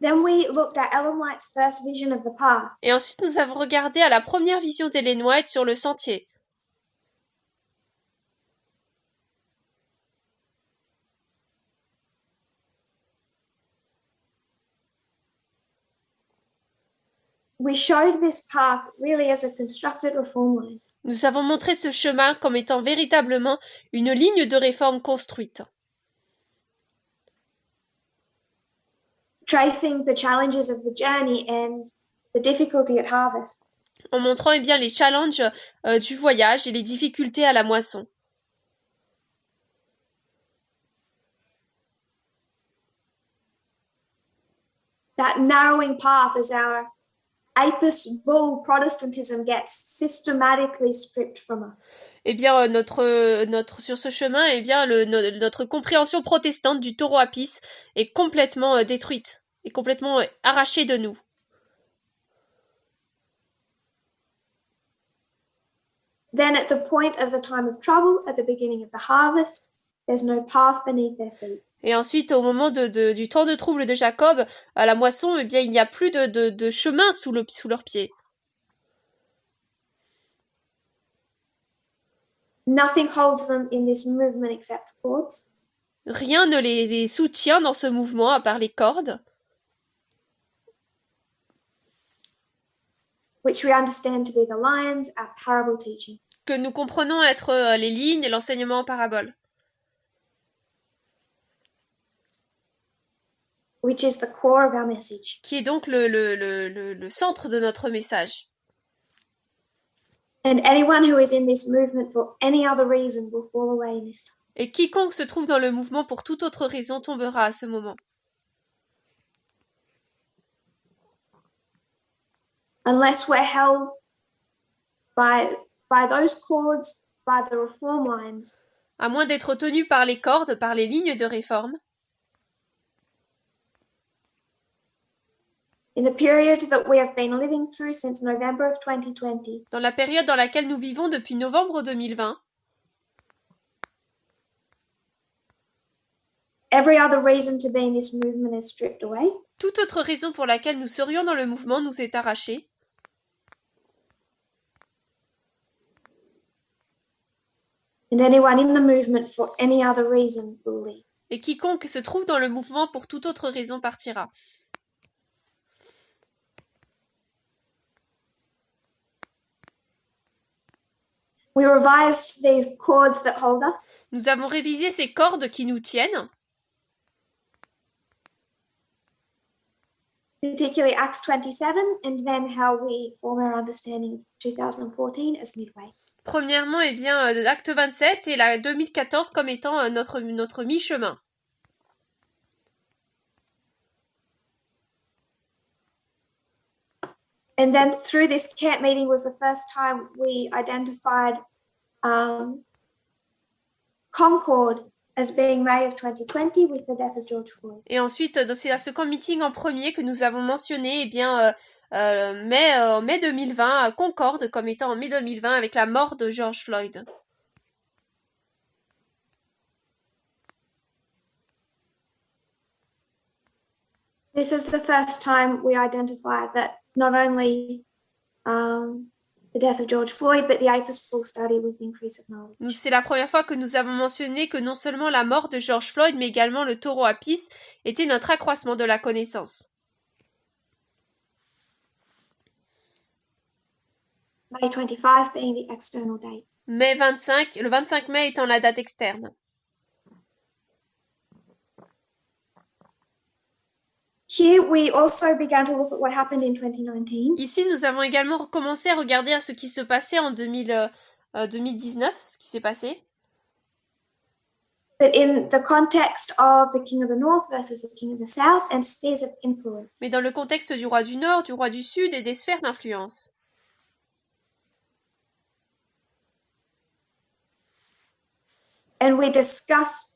Then we looked at Ellen White's first vision of the path.
Et ensuite nous avons regardé à la première vision d'Ellen White sur le sentier.
We showed this path really as a constructed reform line.
Nous avons montré ce chemin comme étant véritablement une ligne de réforme construite.
Tracing the challenges of the journey and the difficulty at harvest.
En montrant bien les challenges du voyage et les difficultés à la moisson.
That narrowing path as our apis bull Protestantism gets systematically stripped from us.
Eh bien, sur ce chemin, notre compréhension protestante du taureau apis est complètement détruite, est complètement arrachée de nous.
Then at the point of the time of trouble, at the beginning of the harvest, there's no path beneath their feet.
Et ensuite, au moment du temps de trouble de Jacob, à la moisson, eh bien, il n'y a plus de chemin sous leurs pieds.
Nothing holds them in this movement except cords.
Rien ne les soutient dans ce mouvement à part les cordes.
Which we understand to be the lines, our parable teaching.
Que nous comprenons être les lignes et l'enseignement en parabole.
Which is the core of our message.
Qui est donc le centre de notre message.
And anyone who is in this movement for any other reason will fall away in this time.
Et quiconque se trouve dans le mouvement pour toute autre raison tombera à ce moment.
Unless we're held by those cords, by the reform lines.
À moins d'être tenus par les cordes, par les lignes de réforme.
In the period that we have been living through since November of 2020.
Dans la période dans laquelle nous vivons depuis novembre 2020.
Every other reason to be in this movement is stripped away.
Toute autre raison pour laquelle nous serions dans le mouvement nous est arrachée.
And anyone in the movement for any other reason will leave.
Et quiconque se trouve dans le mouvement pour toute autre raison partira.
We revised these cords that hold us.
Nous avons révisé ces cordes qui nous tiennent.
Particularly Acts 27 and then how we form our understanding of 2014 as midway.
Premièrement, eh bien, Acte 27 et la 2014 comme étant notre mi-chemin.
And then through this camp meeting was the first time we identified Concord as being May of 2020 with the death of George Floyd.
Et ensuite, c'est à ce camp meeting en premier que nous avons mentionné, eh bien, mai 2020, Concorde comme étant en mai 2020 avec la mort de George Floyd.
This is the first time we identified that not only the death of George Floyd, but the apex poll study was the increase of knowledge.
C'est la première fois que nous avons mentionné que non seulement la mort de George Floyd, mais également le taureau apis était notre accroissement de la connaissance.
May 25 being the external date.
Le 25 mai étant la date externe.
Here we also began to look at what happened in 2019.
Ici, nous avons également recommencé à regarder à ce qui se passait en 2019, ce qui s'est passé.
But in the context of the King of the North versus the King of the South and spheres of influence.
Mais dans le contexte du roi du Nord, du roi du Sud et des sphères d'influence.
And we discussed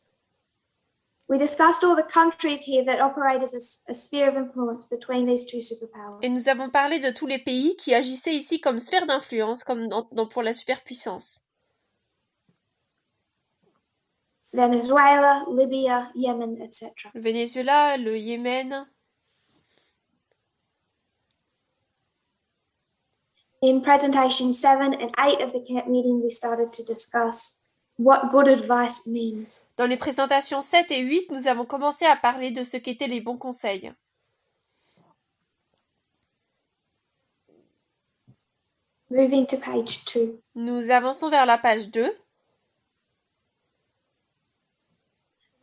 all the countries here that operate as a sphere of influence between these two superpowers.
Et nous avons parlé de tous les pays qui agissaient ici comme sphère d'influence, comme pour la superpuissance.
Venezuela, Libya, Yemen, etc.
Le Venezuela, le Yémen.
In presentation 7 and 8 of the camp meeting, we started to discuss what good advice means.
Dans les présentations 7 et 8, nous avons commencé à parler de ce qu'étaient les bons conseils.
Moving to page 2.
Nous avançons vers la page 2.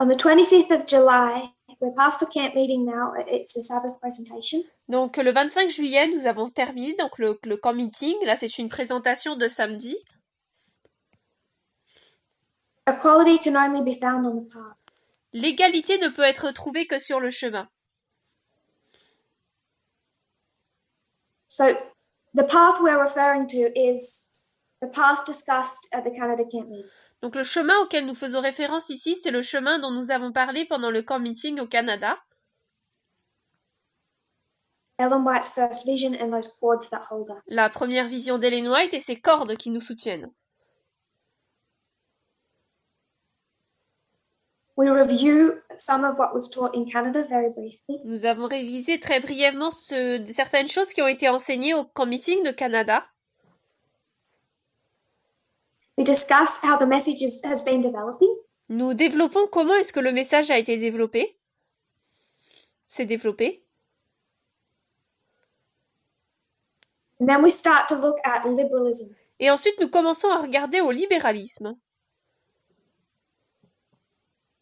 On the 25th of July, we're past the camp meeting now, it's a Sabbath presentation.
Donc le 25 juillet, nous avons terminé donc le camp meeting. Là, c'est une présentation de samedi.
Equality can only be found on the path.
L'égalité ne peut être trouvée que sur le chemin.
So the path we're referring to is the path discussed at the Canada camp meeting.
Donc le chemin auquel nous faisons référence ici, c'est le chemin dont nous avons parlé pendant le camp meeting au Canada.
Ellen White's first vision and those cords that hold us.
La première vision d'Ellen White et ses cordes qui nous soutiennent.
We review some of what was taught in Canada very briefly.
Nous avons révisé très brièvement certaines choses qui ont été enseignées au camp meeting de Canada.
We discuss how the message has been developing.
Nous développons comment est-ce que le message a été développé. C'est développé.
And then we start to look at liberalism.
Et ensuite, nous commençons à regarder au libéralisme.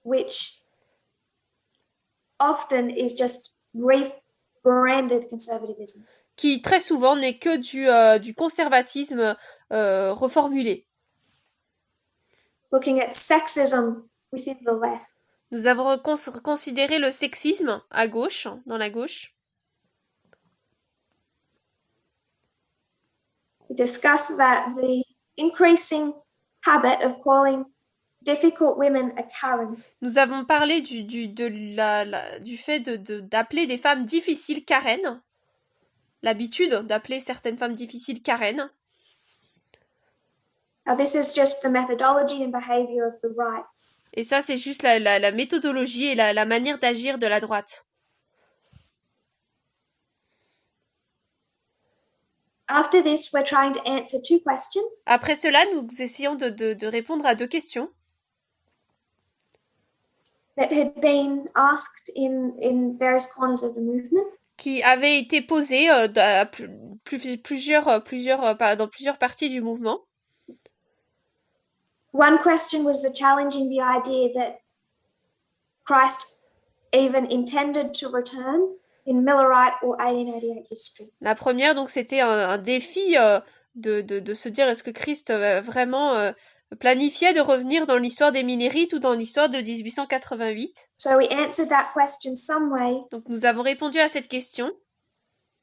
Which often is just rebranded conservatism.
Qui très souvent n'est que du conservatisme reformulé.
Looking at sexism within the left.
Nous avons considéré le sexisme à gauche, dans la gauche.
We discuss that the increasing habit of calling difficult women a Karen.
Nous avons parlé du fait d'appeler des femmes difficiles Karen. L'habitude d'appeler certaines femmes difficiles Karen.
Now this is just the methodology and behavior of the right.
Et ça, c'est juste la méthodologie et la manière d'agir de la droite.
After this, we're trying to answer 2 questions.
Après cela, nous essayons de répondre à 2 questions.
That had been asked in various corners of the movement.
Qui avaient été posées dans plusieurs parties du mouvement.
One question was challenging the idea that Christ even intended to return in Millerite or 1888 history.
La première, donc, c'était un défi de se dire est-ce que Christ vraiment planifiait de revenir dans l'histoire des Minérites ou dans l'histoire de 1888.
So we answered that question some way.
Donc nous avons répondu à cette question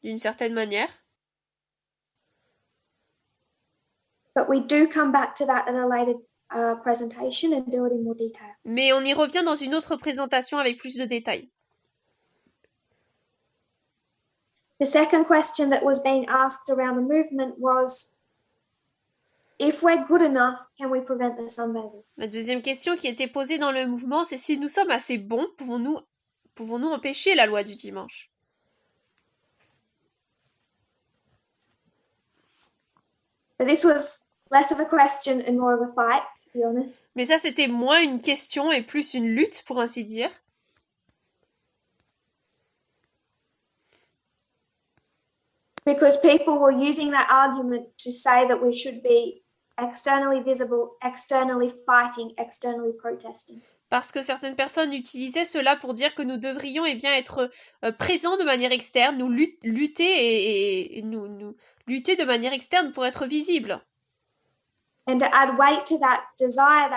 d'une certaine manière.
But we do come back to that at a later presentation and do it in more detail.
Mais on y revient dans une autre présentation avec plus de détails.
The second question that was being asked around the movement was, if we're good enough, can we prevent the sunbathing?
La deuxième question qui était posée dans le mouvement, c'est si nous sommes assez bons, pouvons-nous empêcher la loi du dimanche?
But this was less of a question and more of a fight, to be honest.
Mais ça, c'était moins une question et plus une lutte, pour ainsi dire.
Because people were using that argument to say that we should be externally visible, externally fighting, externally protesting.
Parce que certaines personnes utilisaient cela pour dire que nous devrions bien être présents de manière externe, nous lutter et nous lutter de manière externe pour être visibles.
And to add weight to that desire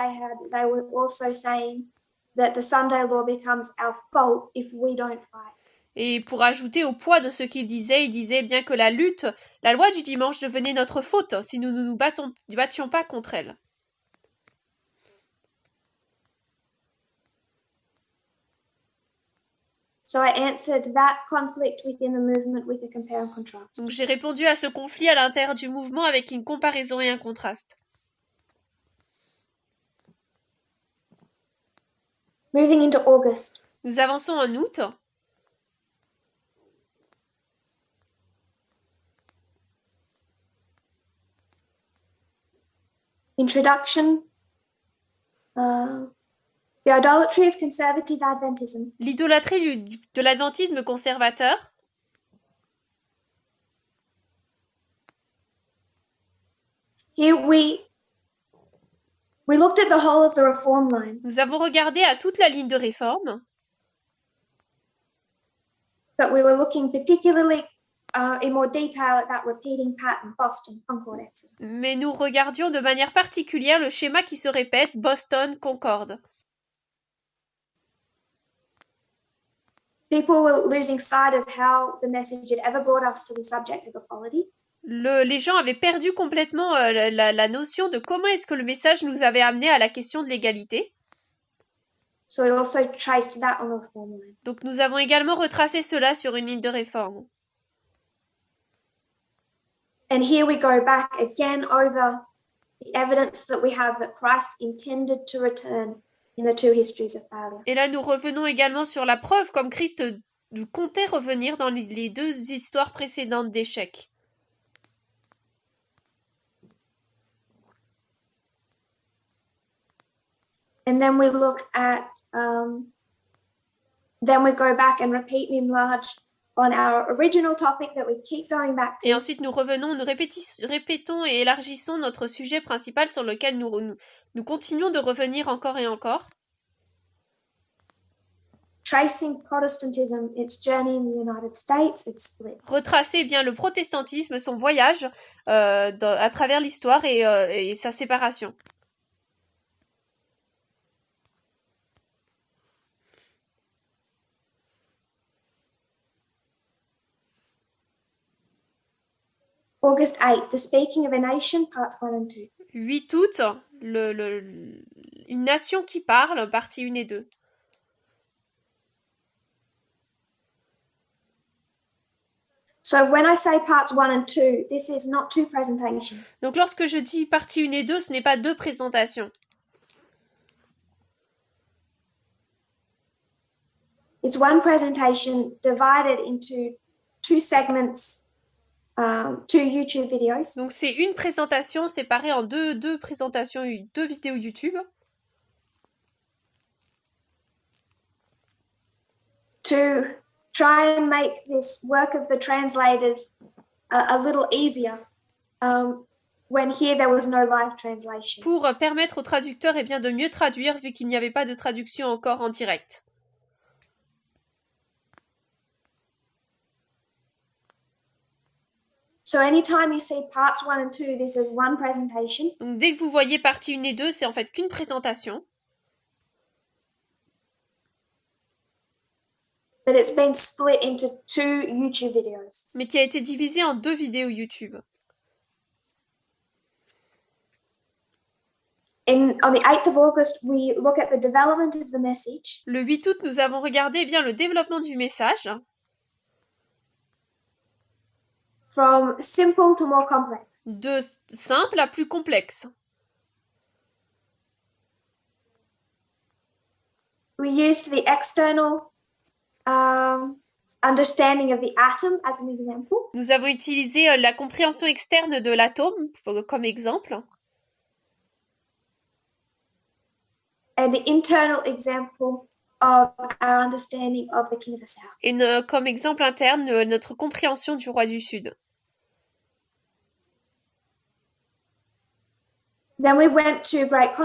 they were also saying that the Sunday law becomes our fault if we don't fight.
Et pour ajouter au poids de ce qu'il disait, il disait bien que la loi du dimanche devenait notre faute si nous ne nous battions pas contre elle.
So I answered that conflict within the movement with a compare and contrast.
Donc j'ai répondu à ce conflit à l'intérieur du mouvement avec une comparaison et un contraste.
Moving into August.
Nous avançons en août.
Introduction. The idolatry of conservative Adventism.
L'idolâtrie de l'adventisme conservateur.
Here we looked at the whole of the reform line.
Nous avons regardé à toute la ligne de réforme.
But we were looking particularly in more detail at that repeating pattern, Boston, Concord, etc.
Mais nous regardions de manière particulière le schéma qui se répète, Boston, Concorde.
People were losing sight of how the message had ever brought us to the subject of equality.
Les gens avaient perdu complètement la notion de comment est-ce que le message nous avait amené à la question de l'égalité.
So we also traced that on the reform line.
Donc nous avons également retracé cela sur une ligne de réforme.
And here we go back again over the evidence that we have that Christ intended to return in the two histories of failure.
Et là, nous revenons également sur la preuve comme Christ comptait revenir dans les deux histoires précédentes d'échecs.
And then we look at, then we go back and repeat and enlarge on our original topic that we keep going back to.
Et ensuite, nous revenons, nous répétons et élargissons notre sujet principal sur lequel nous continuons de revenir encore et encore.
Tracing Protestantism, its journey in the United States, its split.
Retracer bien le protestantisme, son voyage à travers l'histoire et sa séparation.
August 8, The Speaking of a Nation, parts 1 and 2.
8 août, une nation qui parle, partie 1 et 2.
So when I say parts 1 and 2, this is not two presentations.
Donc lorsque je dis partie 1 et 2, ce n'est pas deux présentations.
It's one presentation divided into two segments, two YouTube videos.
Donc c'est une présentation séparée en deux présentations, deux vidéos YouTube.
To try and make this work of the translators a little easier when here there was no live translation.
Pour permettre aux traducteurs bien, de mieux traduire vu qu'il n'y avait pas de traduction encore en direct.
So anytime you see parts 1 and 2, this is one presentation.
Donc dès que vous voyez partie 1 et 2, c'est en fait qu'une présentation.
But it's been split into two YouTube videos.
Mais qui a été divisée en deux vidéos YouTube.
On the 8th of August, we look at the development of the message.
Le 8 août, nous avons regardé bien le développement du message.
From simple to more complex.
De simple à plus complexe.
We used the external understanding of the atom as an example.
Nous avons utilisé la compréhension externe de l'atome comme exemple.
And the internal example of our understanding of the King of the South.
Et comme exemple interne, notre compréhension du roi du Sud.
Then we went to great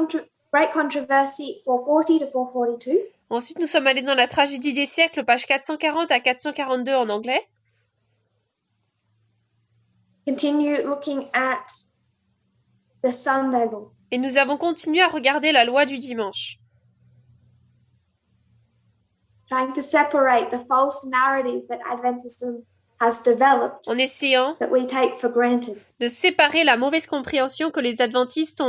controversy 440 to 442.
Ensuite, nous sommes allés dans la tragédie des siècles, page 440 à 442 en anglais.
Continue looking at the Sunday law.
Et nous avons continué à regarder la loi du dimanche.
Trying to separate the false narrative that Adventism has developed,
en essayant
that we take for granted.
De séparer la mauvaise compréhension que les adventistes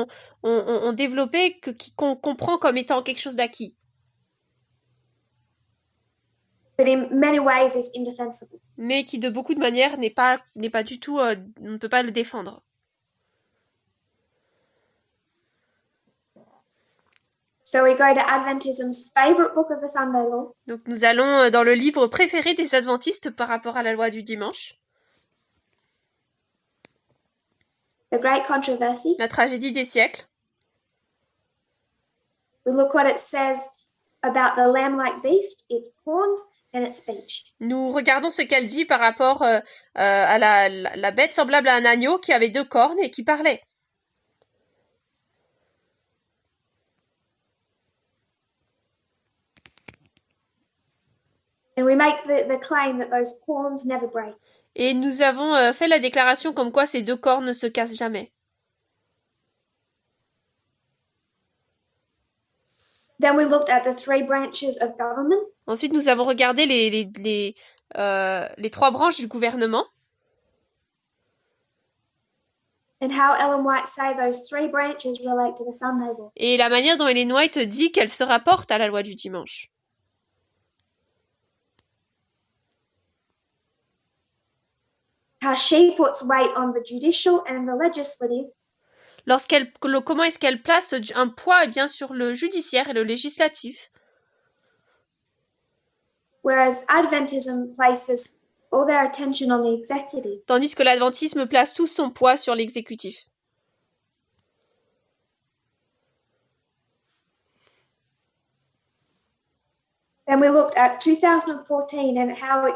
ont développée, qu'on comprend comme étant quelque chose d'acquis.
But in many ways is indefensible.
Mais qui de beaucoup de manières n'est pas du tout, on ne peut pas le défendre.
So we go to Adventism's favorite book of the Sunday law.
Donc nous allons dans le livre préféré des adventistes par rapport à la loi du dimanche.
The Great Controversy.
La tragédie des siècles.
We look what it says about the lamb-like beast, its horns and its speech.
Nous regardons ce qu'elle dit par rapport à la bête semblable à un agneau qui avait 2 cornes et qui parlait.
And we make the claim that those horns never break.
Et nous avons fait la déclaration comme quoi ces 2 cornes ne se cassent jamais.
Then we looked at the 3 branches of government.
Ensuite, nous avons regardé les 3 branches du gouvernement.
And how Ellen White say those 3 branches relate to the Sunday law.
Et la manière dont Ellen White dit qu'elle se rapporte à la loi du dimanche.
How she puts weight on the judicial and the legislative.
Comment est-ce qu'elle place un poids bien sur le judiciaire et le législatif.
Whereas Adventism places all their attention on the executive.
Tandis que l'adventisme place tout son poids sur l'exécutif.
Then we looked at 2014 and how it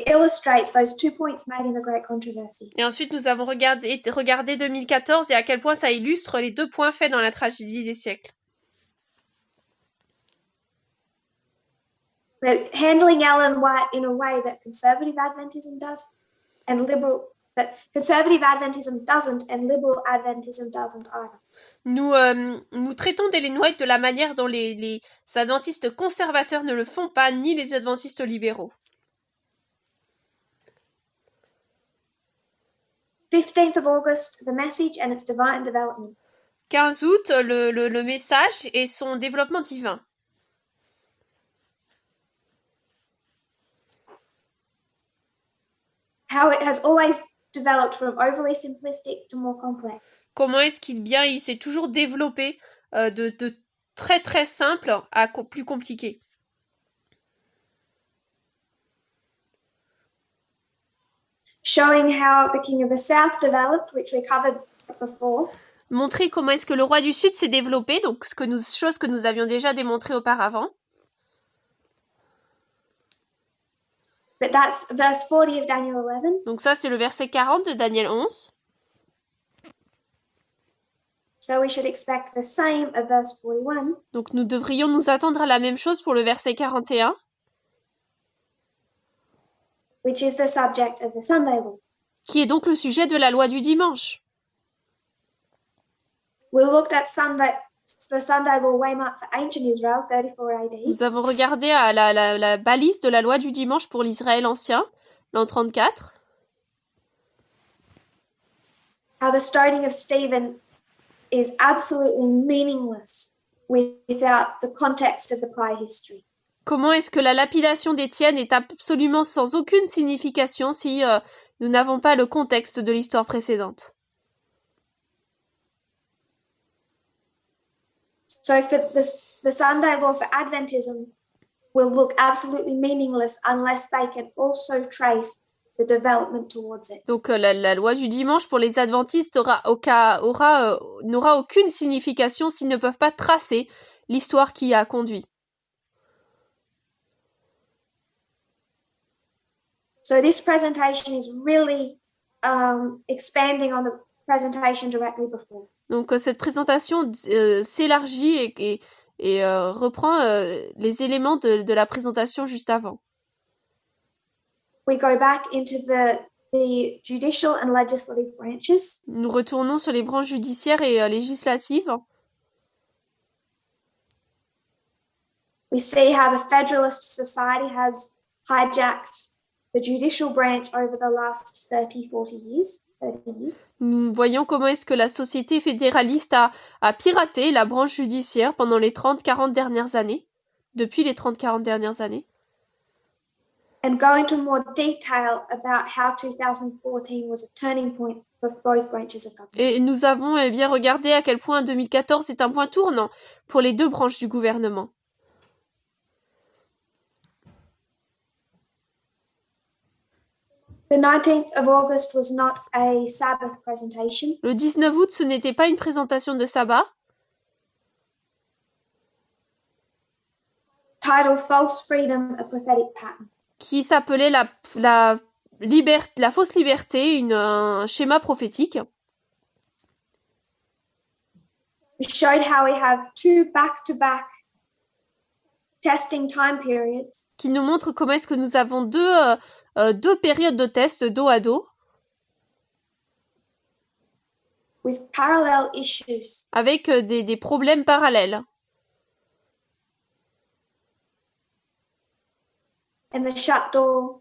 illustrates those 2 points made in the Great Controversy.
Et ensuite, nous avons regardé 2014 et à quel point ça illustre les 2 points faits dans la tragédie des siècles.
But handling Ellen White in a way that conservative Adventism does and that conservative Adventism doesn't and liberal Adventism doesn't either.
Nous traitons d'Ellen White de la manière dont les adventistes conservateurs ne le font pas, ni les adventistes libéraux.
15th of August, the message and its divine development.
15 août, le message et son développement divin.
How it has always developed from overly simplistic to more complex.
Comment est-ce il s'est toujours développé de très très simple à plus compliqué.
Showing how the King of the South developed, which we covered before.
Montrer comment est-ce que le roi du Sud s'est développé, donc chose que nous avions déjà démontré auparavant.
But that's verse 40 of Daniel 11.
Donc ça, c'est le verset 40 de Daniel 11.
So we should expect the same of verse 41.
Donc nous devrions nous attendre à la même chose pour le verset 41.
Which is the subject of the Sunday law.
Qui est donc le sujet de la loi du dimanche.
We looked at the Sunday law waymark for ancient Israel, 34 AD.
Nous avons regardé à la balise de la loi du dimanche pour l'Israël ancien, l'an 34.
How the stoning of Stephen is absolutely meaningless without the context of the prior history.
Comment est-ce que la lapidation d'Étienne est absolument sans aucune signification si nous n'avons pas le contexte de l'histoire précédente.
So for the Sunday law for Adventism will look absolutely meaningless unless they can also trace the development towards it.
Donc la loi du dimanche pour les adventistes n'aura aucune signification s'ils ne peuvent pas tracer l'histoire qui a conduit.
So this presentation is really expanding on the presentation directly before.
Donc cette présentation s'élargit et reprend les éléments de la présentation juste avant.
We go back into the judicial and legislative branches.
Nous retournons sur les branches judiciaires et législatives.
We see how the Federalist Society has hijacked the judicial branch over the last 30 years.
Nous voyons comment est-ce que la société fédéraliste a piraté la branche judiciaire pendant les 30-40 dernières années, depuis les 30-40 dernières années.
And go into more detail about how 2014 was a turning point for both branches of government.
Et nous avons bien regardé à quel point 2014 est un point tournant pour les deux branches du gouvernement.
The 19th of August was not a Sabbath presentation.
Le 19 août, ce n'était pas une présentation de Sabbat.
Titled False Freedom, a Prophetic Pattern.
Qui s'appelait la fausse liberté, un schéma prophétique.
We showed how we have two back-to-back testing time periods.
Qui nous montre comment est-ce que nous avons deux périodes de tests dos à dos.
With parallel issues.
Avec des problèmes parallèles.
And the shut door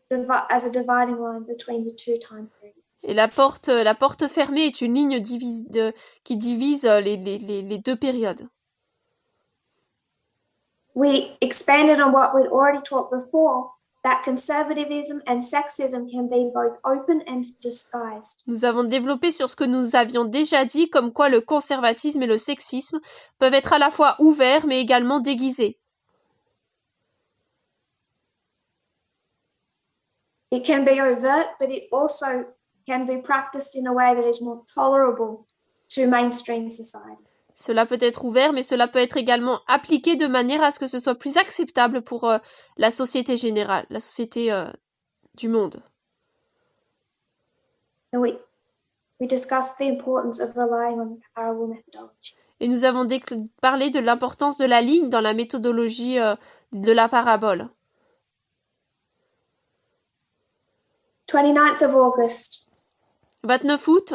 as a dividing line between the two time periods.
Et la porte fermée est une ligne qui divise les deux périodes.
We expanded on what we'd already taught before, that conservatism and sexism can be both open and disguised.
Nous avons développé sur ce que nous avions déjà dit, comme quoi le conservatisme et le sexisme peuvent être à la fois ouverts mais également déguisés.
It can be overt, but it also can be practiced in a way that is more tolerable to mainstream society.
Cela peut être ouvert, mais cela peut être également appliqué de manière à ce que ce soit plus acceptable pour la société générale, la société du monde.
And we discussed the importance of relying on the parable methodology.
Et nous avons parlé de l'importance de la ligne dans la méthodologie de la parabole.
29th of August.
29 août.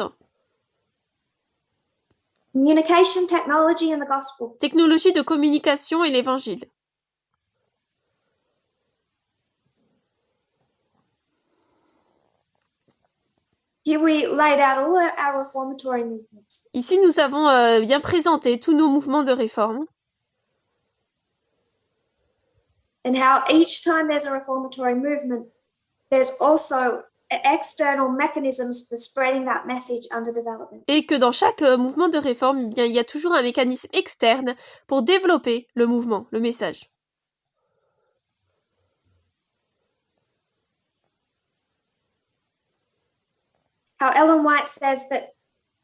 Communication technology and the gospel.
Technologie de communication et l'évangile.
Here we laid out all our reformatory movements.
Ici, nous avons bien présenté tous nos mouvements de réforme.
And how each time there's a reformatory movement, there's also external mechanisms for spreading that message under development.
Et que dans chaque mouvement de réforme, eh bien, il y a toujours un mécanisme externe pour développer le mouvement, le message.
How Ellen White says that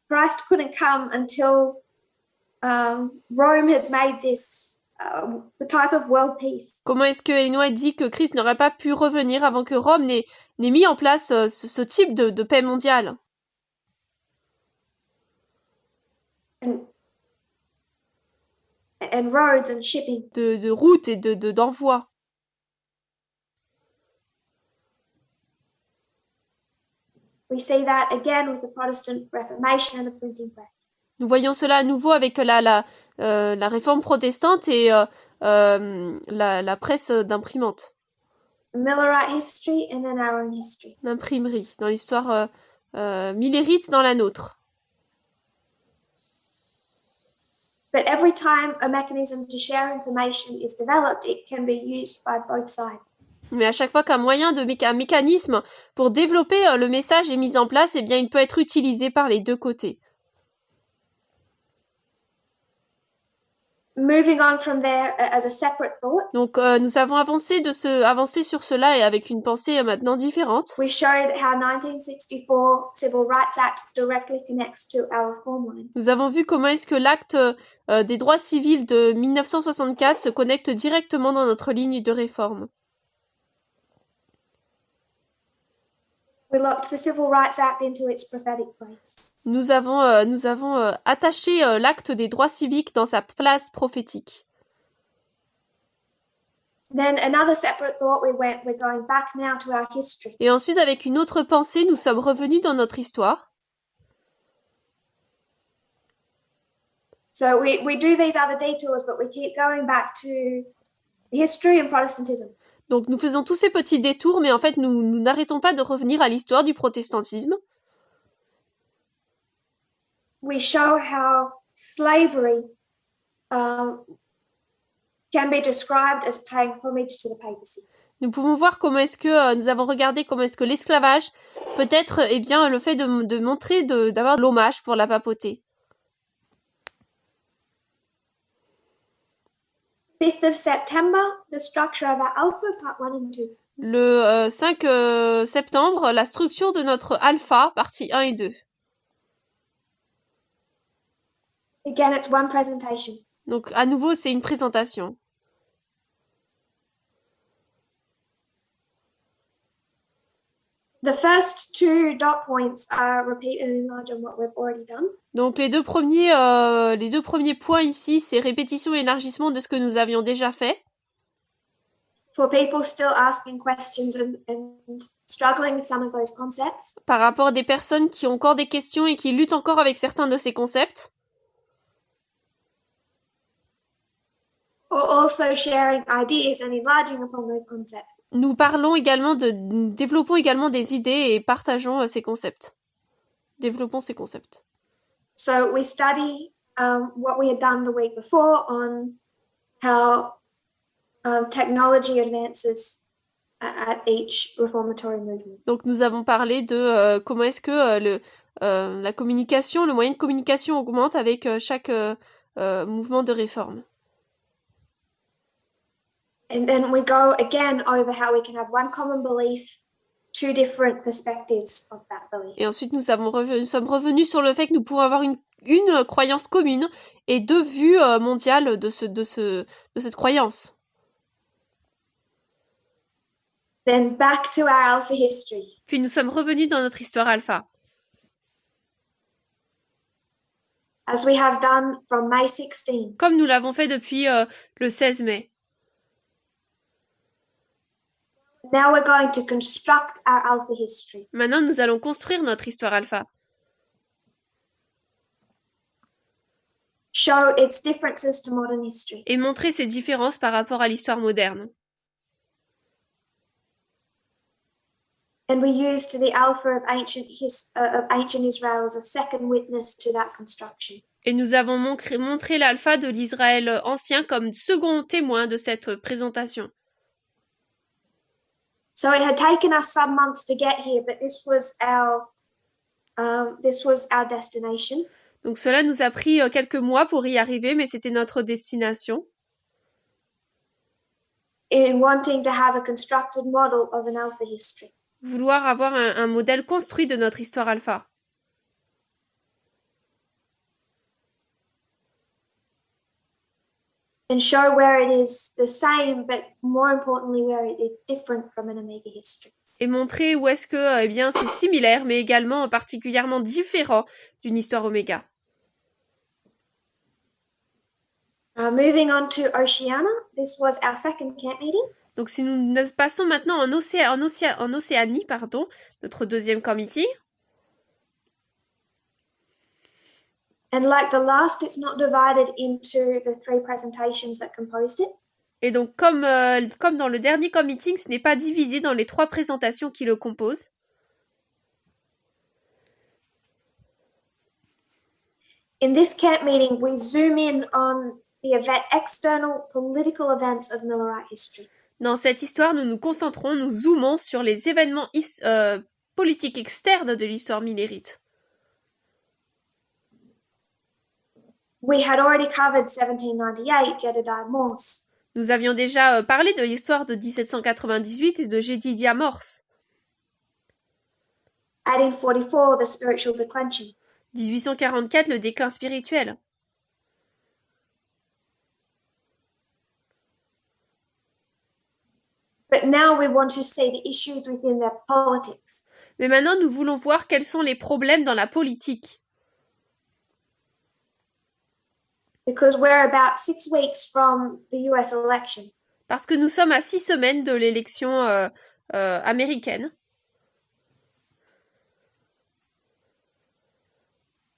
Christ couldn't come until Rome had made this the type of world peace.
Comment est-ce que Ellen White dit que Christ n'aurait pas pu revenir avant que Rome n'ait mis en place ce type de paix mondiale?
And roads and shipping.
De routes et d'envois.
We see that again with the Protestant Reformation and the printing press.
Nous voyons cela à nouveau avec la réforme protestante et la presse d'imprimante.
Millerite history and then our own history.
L'imprimerie, dans l'histoire millérite dans la nôtre.
But every time a mechanism to share information is developed, it can be used by both sides.
Mais à chaque fois qu'un mécanisme pour développer le message est mis en place, eh bien, il peut être utilisé par les deux côtés.
moving on from there as a separate thought,
Donc nous avons avancé sur cela et avec une pensée maintenant différente.
we showed how 1964 Civil Rights Act directly connects to our reform line.
Nous avons vu comment est-ce que l'acte des droits civils de 1964 se connecte directement dans notre ligne de réforme.
We locked the Civil Rights Act into its prophetic place.
Nous avons attaché l'acte des droits civiques dans sa place prophétique.
Then another separate thought, we're going back now to our history.
Et ensuite, avec une autre pensée, nous sommes revenus dans notre histoire.
So we do these other detours, but we keep going back to history and Protestantism.
Donc nous faisons tous ces petits détours, mais en fait nous n'arrêtons pas de revenir à l'histoire du protestantisme.
We show how slavery can be described as paying homage to the papacy.
Nous pouvons voir comment est-ce que nous avons regardé comment est-ce que l'esclavage peut être le fait de montrer d'avoir de l'hommage pour la papauté.
5th of September, the structure of our alpha, part 1 and 2.
Le 5 septembre, la structure de notre alpha, partie 1 et 2.
Again, it's one presentation.
Donc à nouveau, c'est une présentation.
The first two dot points are repeat and enlarge on what we've already done.
Donc les deux premiers points ici, c'est répétition et élargissement de ce que nous avions déjà fait.
For people still asking questions and struggling with some of those concepts.
Par rapport à des personnes qui ont encore des questions et qui luttent encore avec certains de ces concepts.
Or also sharing ideas and enlarging upon those concepts.
Nous développons également des idées et partageons ces concepts. Développons ces concepts.
So we study what we had done the week before on how technology advances at each reformatory movement.
Donc nous avons parlé de comment est-ce que la communication, le moyen de communication augmente avec chaque mouvement de réforme.
And then we go again over how we can have one common belief, two different perspectives of that belief.
Et ensuite nous sommes revenus sur le fait que nous pouvons avoir une croyance commune et deux vues mondiales de cette croyance.
Then back to our alpha history.
Puis nous sommes revenus dans notre histoire alpha.
As we have done from May 16.
Comme nous l'avons fait depuis le 16 mai.
Now we're going to construct our alpha history.
Maintenant, nous allons construire notre histoire alpha.
Show its differences to modern history.
Et montrer ses différences par rapport à l'histoire moderne.
And we used the alpha of ancient Israel as a second witness to that construction.
Et nous avons montré l'alpha de l'Israël ancien comme second témoin de cette présentation.
So it had taken us some months to get here, but this was our destination.
Donc cela nous a pris quelques mois pour y arriver, mais c'était notre destination.
In wanting to have a constructed model of an alpha history.
Vouloir avoir un modèle construit de notre histoire alpha.
And show where it is the same, but more importantly, where it is different from an omega history.
Et montrer où est-ce que, c'est similaire, mais également particulièrement différent d'une histoire oméga.
Moving on to Oceania, this was our second camp meeting.
Donc si nous passons maintenant en Océanie, notre deuxième camp meeting.
And like the last, it's not divided into the three presentations that composed it.
Et donc, comme dans le dernier camp meeting, ce n'est pas divisé dans les 3 présentations qui le composent.
In this camp meeting, we zoom in on the external political events of Millerite history.
Dans cette histoire, nous nous concentrons, nous zoomons sur les événements politiques externes de l'histoire millérite.
We had already covered 1798, Jedediah Morse.
Nous avions déjà parlé de l'histoire de 1798 et de Jedediah Morse.
1844, the spiritual declension.
1844, le déclin spirituel.
But now we want to see the issues within their politics.
Mais maintenant, nous voulons voir quels sont les problèmes dans la politique.
Because we're about 6 weeks from the US election.
Parce que nous sommes à 6 semaines de l'élection américaine.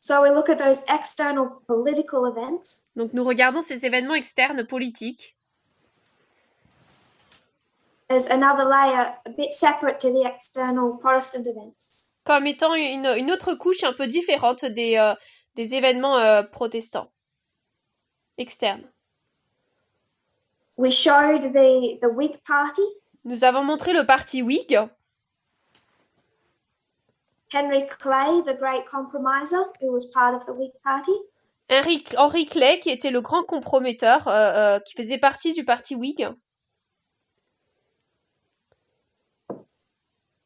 So we look at those external political events.
Donc nous regardons ces événements externes politiques.
As another layer, a bit separate to the external Protestant events.
Comme étant une autre couche un peu différente des événements protestants externes.
We showed the Whig Party.
Nous avons montré le parti Whig.
Henry Clay, the great compromiser, who was part of the Whig Party.
Henry Clay, qui était le grand comprometteur, qui faisait partie du parti Whig.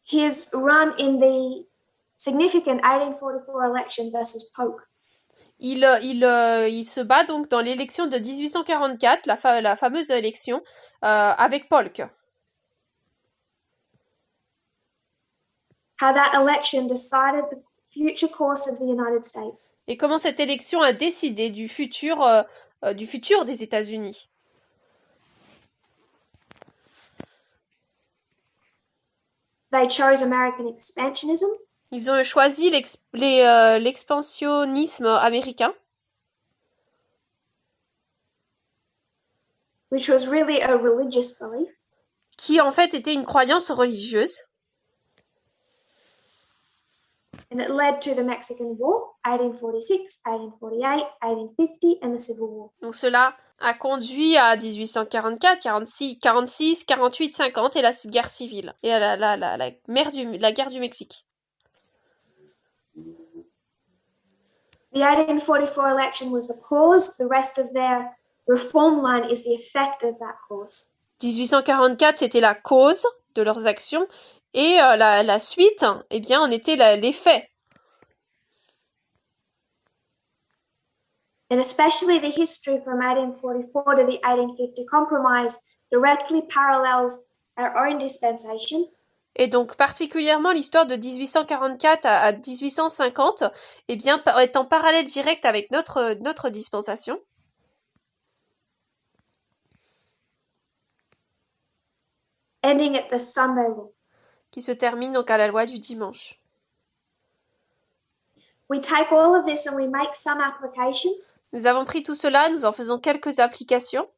His run in the significant 1844 election versus Polk.
Il se bat donc dans l'élection de 1844, la fameuse élection, avec Polk.
How that election decided the future course of the United States.
Et comment cette élection a décidé du futur des États-Unis.
They chose American expansionism.
Ils ont choisi l'expansionnisme américain.
Which was really a religious belief.
Qui en fait était une croyance religieuse.
And it led to the Mexican War, 1846, 1848, 1850, and the Civil War.
Donc cela a conduit à 1844, 46, 46, 48, 50 et la guerre civile. Et à la guerre du Mexique.
The 1844 election was the cause. The rest of their reform line is the effect of that cause.
1844, c'était la cause de leurs actions. Et la suite, eh bien, en était l'effet.
And especially the history from 1844 to the 1850 compromise directly parallels our own dispensation.
Et donc, particulièrement l'histoire de 1844 à 1850, eh bien, est en parallèle direct avec notre dispensation.
Ending at the Sunday law.
Qui se termine donc à la loi du dimanche.
We take all of this and we make some applications.
Nous avons pris tout cela, nous en faisons quelques applications.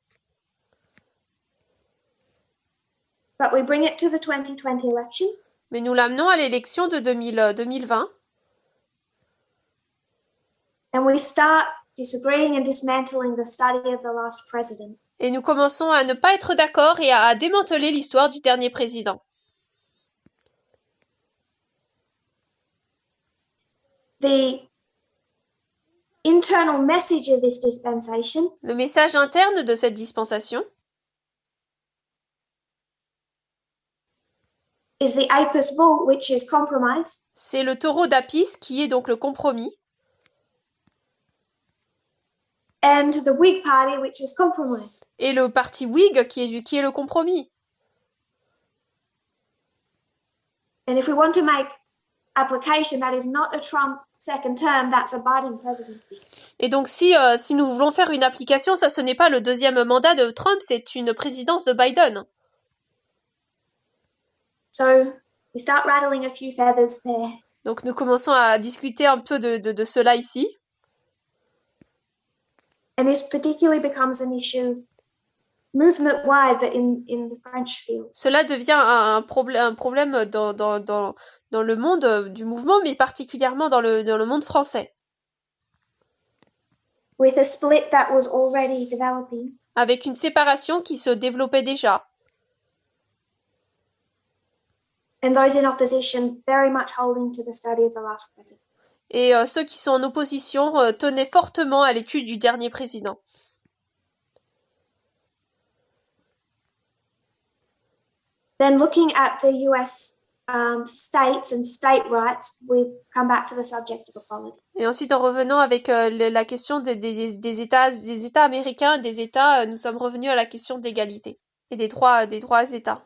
But we bring it to the 2020 election.
Mais nous l'amenons à l'élection de 2020.
And we start disagreeing and dismantling the study of the last president.
Et nous commençons à ne pas être d'accord et à démanteler l'histoire du dernier président.
The internal message of this dispensation.
Le message interne de cette dispensation.
Is the Apis bull, which is compromise.
C'est le taureau d'Apis qui est donc le compromis.
And the Whig Party, which is compromise.
Et le parti Whig qui est le compromis.
And if we want to make application, that is not a Trump second term, that's a Biden presidency.
Et donc si nous voulons faire une application, ça ce n'est pas le deuxième mandat de Trump, c'est une présidence de Biden.
So we start rattling a few feathers there.
Donc nous commençons à discuter un peu de cela ici.
And this particularly becomes an issue movement-wide, but in the French field.
Cela devient un problème dans le monde du mouvement, mais particulièrement dans le monde français.
With a split that was already developing.
Avec une séparation qui se développait déjà.
And those in opposition very much holding to the study of the last president.
et ceux qui sont en opposition tenaient fortement à l'étude du dernier président.
Then looking at the US states and state rights, we come back to the subject of equality.
Et ensuite, en revenant avec la question des États américains, des États, nous sommes revenus à la question d'égalité et des droits États.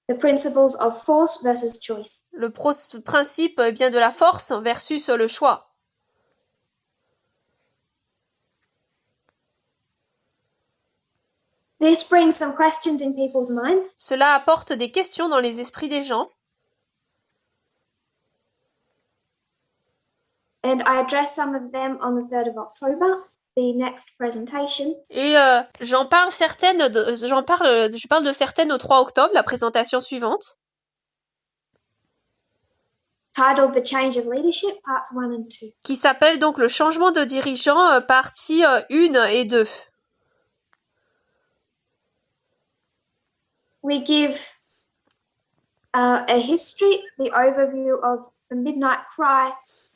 The principles of force versus choice.
Le principe bien de la force versus le choix.
This brings some questions in people's minds.
Cela apporte des questions dans les esprits des gens.
And I address some of them on the 3rd of October, the next presentation.
Et je parle de certaines au 3 octobre, la présentation suivante.
Titled The Change of Leadership, Parts 1 and 2.
Qui s'appelle donc le changement de dirigeant, partie 1 et 2.
We give a history, the overview of the midnight cry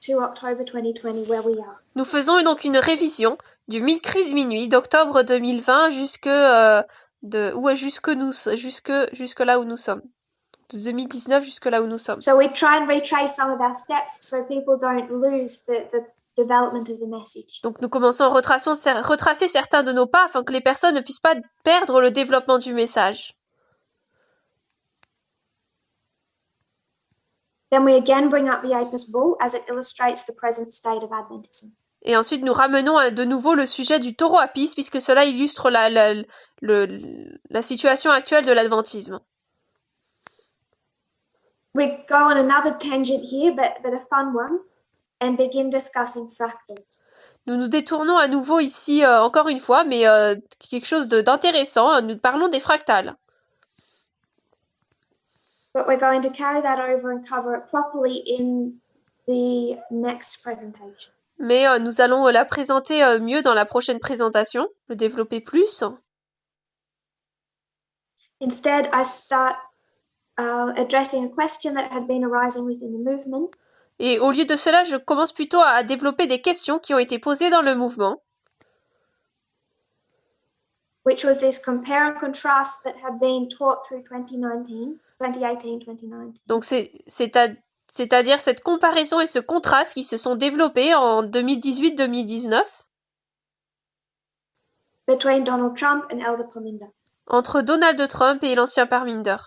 to October 2020, where we are.
Nous faisons donc une révision du cri de minuit d'octobre 2020 jusque là où nous sommes. De 2019 jusque là où nous sommes.
So we try and retrace some of our steps so people don't lose the development of the message.
Donc nous commençons à retracer certains de nos pas afin que les personnes ne puissent pas perdre le développement du message.
Then we again bring up the Apis bull as it illustrates the present state of Adventism.
Et ensuite nous ramenons de nouveau le sujet du taureau Apis puisque cela illustre la situation actuelle de l'adventisme.
We go on another tangent here, but a fun one, and begin discussing fractals.
Nous nous détournons à nouveau ici, encore une fois, mais quelque chose d'intéressant. Nous parlons des fractales.
But we're going to carry that over and cover it properly in the next presentation.
Mais nous allons la présenter mieux dans la prochaine présentation, le développer plus.
Instead, I start addressing a question that had been arising within the movement.
Et au lieu de cela, je commence plutôt à développer des questions qui ont été posées dans le mouvement.
Which was this compare and contrast that had been taught through 2018-2019.
Donc c'est-à-dire cette comparaison et ce contraste qui se sont développés en 2018-2019.
Between Donald Trump and Elder Parminder.
Entre Donald Trump et l'ancien Parminder.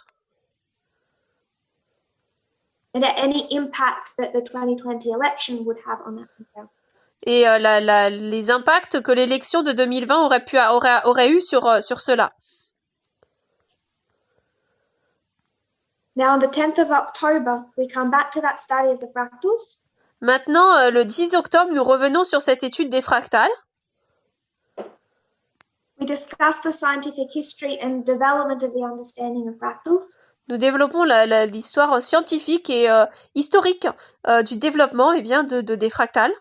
And any impact that the 2020 election would have on that comparison.
Et les impacts que l'élection de 2020 aurait eu sur cela.
Now on the 10th of October, we come back to that study of the fractals.
Maintenant, le 10 octobre, nous revenons sur cette étude des fractales.
We discuss the scientific history and development of the understanding of fractals.
Nous développons l'histoire scientifique et historique du développement des fractales.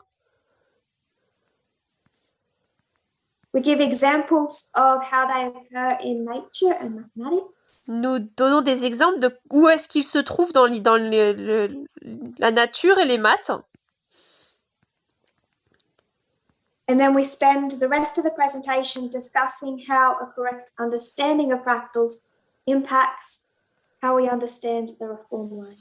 We give examples of how they occur in nature and mathematics.
Nous donnons des exemples de où est-ce qu'ils se trouvent dans la nature et les maths.
And then we spend the rest of the presentation discussing how a correct understanding of fractals impacts how we understand the reform line.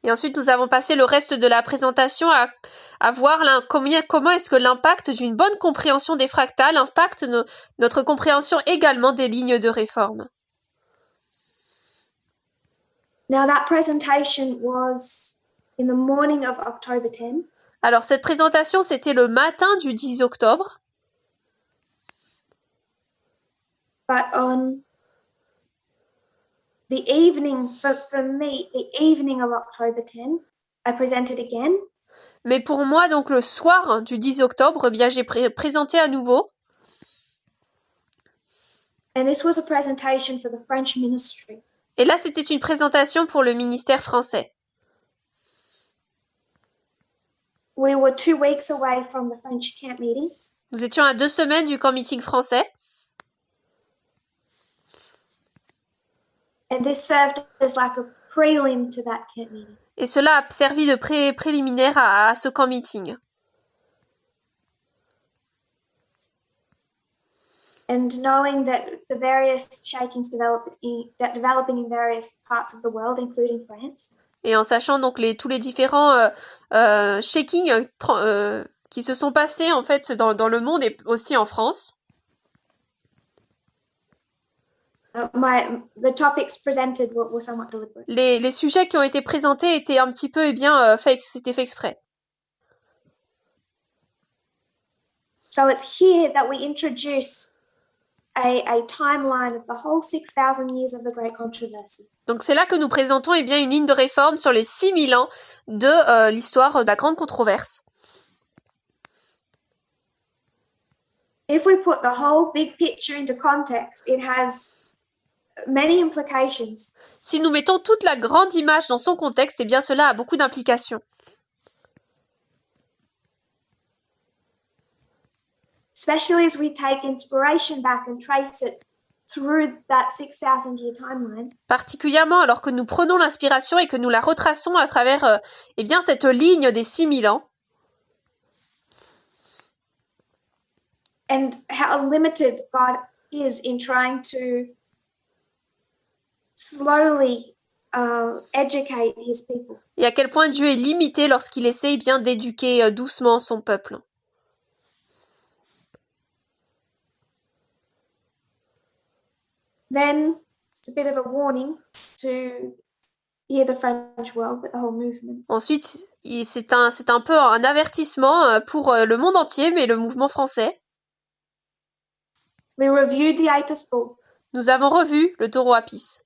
Et ensuite, nous avons passé le reste de la présentation à voir comment est-ce que l'impact d'une bonne compréhension des fractales impacte notre compréhension également des lignes de réforme.
Now that presentation was in the morning of October 10.
Alors, cette présentation, c'était le matin du 10 octobre.
But on the evening, for me, the evening of October 10, I presented again.
Mais pour moi, donc le soir du 10 octobre, bien j'ai présenté à nouveau.
And this was a presentation for the French ministry.
Et là, c'était une présentation pour le ministère français.
We were 2 weeks away from the French camp meeting.
Nous étions à 2 semaines du camp meeting français.
And this served as like a prelim to that camp meeting.
Et cela a servi de préliminaire à ce camp meeting.
And knowing that the various shakings developing in various parts of the world, including France.
Et en sachant donc tous les différents shakings qui se sont passés en fait dans le monde et aussi en France.
The topics presented were somewhat deliberate.
Les sujets qui ont été présentés étaient un petit peu c'était fait exprès.
So it's here that we introduce a timeline of the whole 6,000 years of the Great Controversy.
Donc c'est là que nous présentons une ligne de réforme sur les 6000 ans de l'histoire de la Grande Controverse.
If we put the whole big picture into context, it has many implications.
Si nous mettons toute la grande image dans son contexte, eh bien cela a beaucoup d'implications.
Especially as we take inspiration back and trace it through that 6,000 year timeline.
Particulièrement alors que nous prenons l'inspiration et que nous la retraçons à travers eh bien cette ligne des 6000 ans.
And how limited God is in trying to slowly educate his people.
Et à quel point Dieu est limité lorsqu'il essaye bien d'éduquer doucement son peuple.
Then it's a bit of a warning to the French world, but the whole movement.
Ensuite, c'est un peu un avertissement pour le monde entier, mais le mouvement français.
We reviewed the Apis bull.
Nous avons revu le taureau Apis.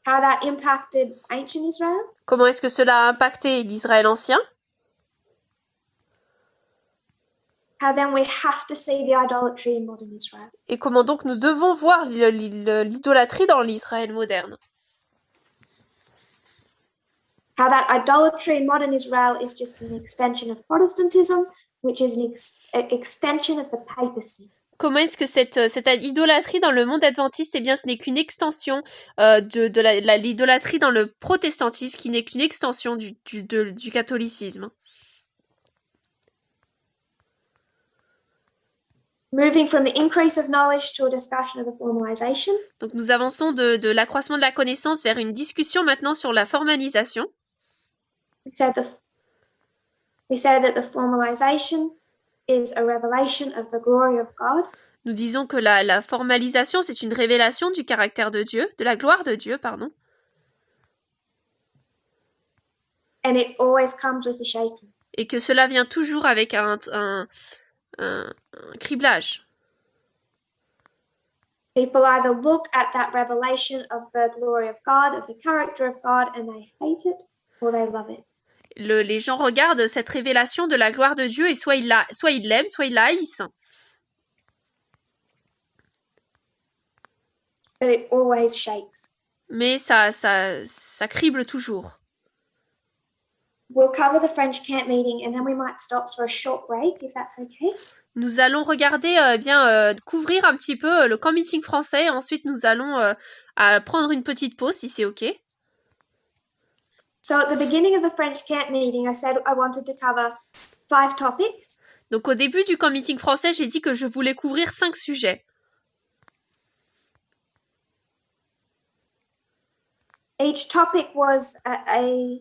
How that impacted ancient Israel.
Comment est-ce que cela a impacté l'Israël ancien?
How then we have to see the idolatry in modern Israel.
Et comment donc nous devons voir l'idolâtrie dans l'Israël moderne.
How that idolatry in modern Israel is just an extension of Protestantism, which is an extension of the papacy.
Comment est-ce que cette idolâtrie dans le monde adventiste, eh bien, ce n'est qu'une extension de l'idolâtrie dans le protestantisme, qui n'est qu'une extension du catholicisme.
Moving from the increase of knowledge to a discussion of the formalization.
Donc nous avançons de l'accroissement de la connaissance vers une discussion maintenant sur la formalisation.
We said that the formalization is a revelation of the glory of God.
Nous disons que la formalisation, c'est une révélation du caractère de Dieu, de la gloire de Dieu, pardon.
And it always comes with the shaking.
Et que cela vient toujours avec un criblage.
People either look at that revelation of the glory of God, of the character of God, and they hate it, or they love it.
Les gens regardent cette révélation de la gloire de Dieu et soit ils l'aiment, soit ils la haïssent.
But it always shakes.
Mais ça crible toujours.
We'll cover the French camp meeting and then we might stop for a short break, if that's okay.
Nous allons regarder, couvrir un petit peu le camp meeting français. Et ensuite, nous allons prendre une petite pause, si c'est OK.
So at the beginning of the French camp meeting, I said I wanted to cover 5 topics.
Donc au début du camp meeting français, j'ai dit que je voulais couvrir 5 sujets.
Each topic was a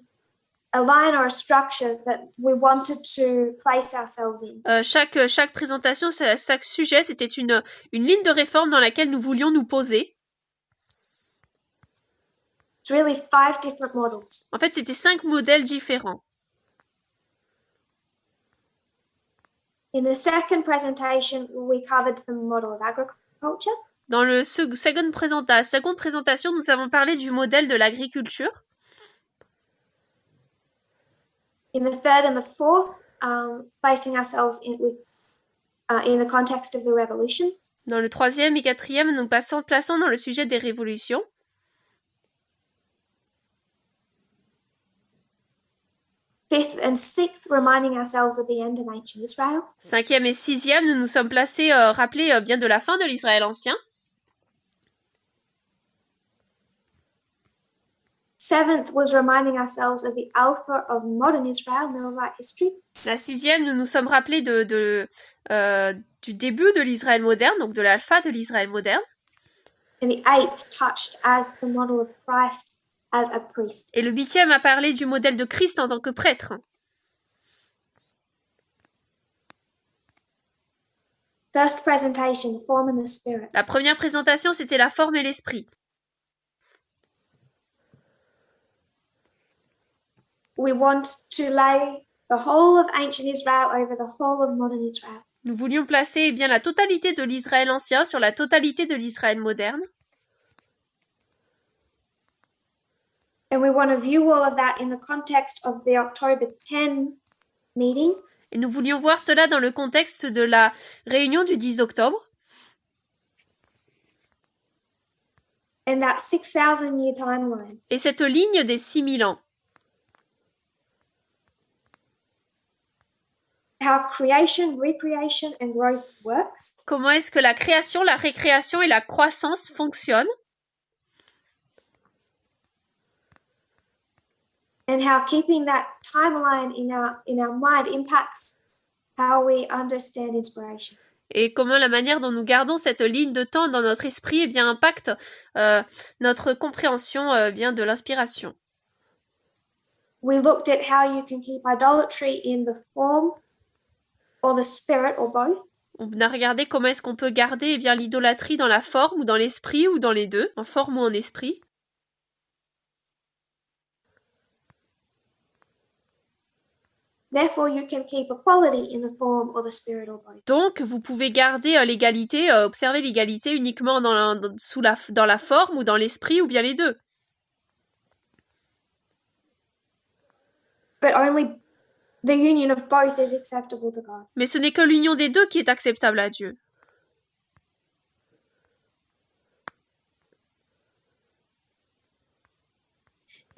line or a structure that we wanted to place ourselves in.
Chaque présentation, chaque sujet, c'était une ligne de réforme dans laquelle nous voulions nous poser.
It's really 5 different models.
En fait, c'était 5 modèles différents.
In the second presentation, we covered the model of agriculture.
Dans la seconde présentation, nous avons parlé du modèle de l'agriculture.
In the third and the fourth, placing ourselves in the context of the revolutions.
Dans le troisième et quatrième, nous plaçons dans le sujet des révolutions.
Fifth and sixth, reminding ourselves of the end of ancient Israel.
Cinquième et sixième, nous nous sommes rappelés bien de la fin de l'Israël ancien.
seventh was reminding ourselves of the alpha of modern Israel, Millerite history.
La sixième, nous nous sommes rappelés du début de l'Israël moderne, donc de l'alpha de l'Israël moderne.
And the eighth touched as the model of Christ as a priest.
Et le huitième a parlé du modèle de Christ en tant que prêtre.
First presentation, the form and the spirit.
La première présentation, c'était la forme et l'esprit.
We want to lay the whole of ancient Israel over the whole of modern Israel.
Nous voulions placer bien la totalité de l'Israël ancien sur la totalité de l'Israël moderne.
And we want to view all of that in the context of the October 10 meeting.
Et nous voulions voir cela dans le contexte de la réunion du 10 octobre.
And that 6,000 year timeline.
Et cette ligne des 6000 ans.
How creation, recreation and growth works.
Comment est-ce que la création, la récréation et la croissance fonctionnent?
And how keeping that timeline in our mind impacts how we understand inspiration.
Et comment la manière dont nous gardons cette ligne de temps dans notre esprit eh bien, impacte notre compréhension bien de l'inspiration.
We looked at how you can keep idolatry in the form or the spirit or both.
On a regardé comment est-ce qu'on peut garder eh bien, l'idolâtrie dans la forme ou dans l'esprit ou dans les deux, en forme ou en esprit.
Therefore, you can keep equality in the form or the spirit or both.
Donc, vous pouvez garder l'égalité, observer l'égalité uniquement dans la forme ou dans l'esprit ou bien les deux.
But only the union of both is acceptable to God.
Mais ce n'est que l'union des deux qui est acceptable à Dieu.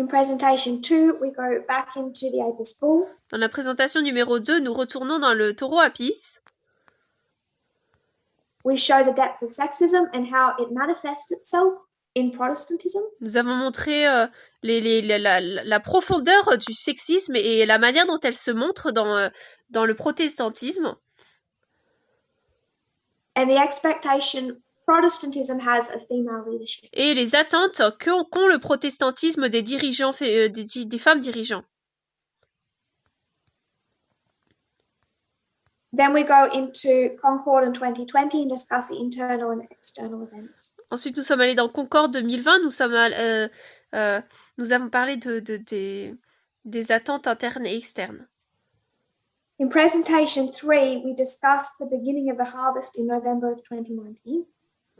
In presentation 2, we go back into the Apis bull.
Dans la présentation numéro 2, nous retournons dans le taureau Apis.
We show the depth of sexism and how it manifests itself in Protestantism.
Nous avons montré la profondeur du sexisme et la manière dont elle se montre dans le protestantisme.
And the expectation Protestantism has of female leadership.
Et les attentes qu'ont le protestantisme des dirigeants, des femmes dirigeants.
Then we go into Concord in 2020 and discuss the internal and external events.
Ensuite, nous sommes allés dans Concorde 2020. Nous avons parlé des attentes internes et externes.
In presentation 3, we discussed the beginning of the harvest in November of 2019.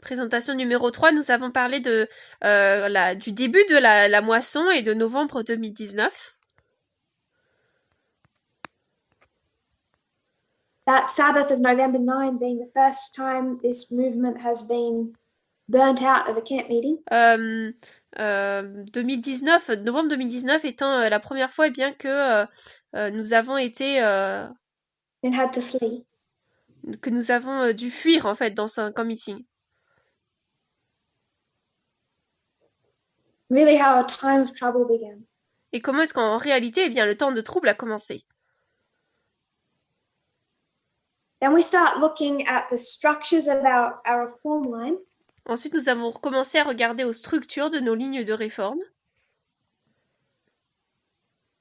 Présentation numéro 3, nous avons parlé du début de la moisson et de novembre 2019.
That Sabbath of November 9 being the first time this movement has been burnt out of a camp meeting.
2019 étant la première fois eh bien que nous avons été
And had to flee.
Que nous avons dû fuir en fait dans un camp meeting.
Really how a time of trouble began.
Et comment est-ce qu'en réalité eh bien le temps de trouble a commencé?
Then we start looking at the structures of our reform line.
Ensuite, nous avons recommencé à regarder aux structures de nos lignes de réforme.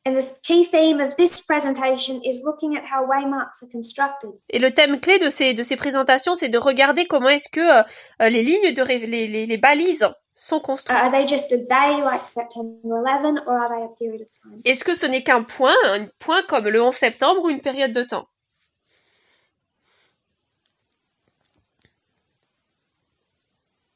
And the key theme of this presentation is looking at how waymarks are constructed.
Et le thème clé de ces présentations, c'est de regarder comment est-ce que les lignes de les balises sont construites.
Are they just a day like September 11 or are they a period of time?
Est-ce que ce n'est qu'un point, comme le 11 septembre ou une période de temps?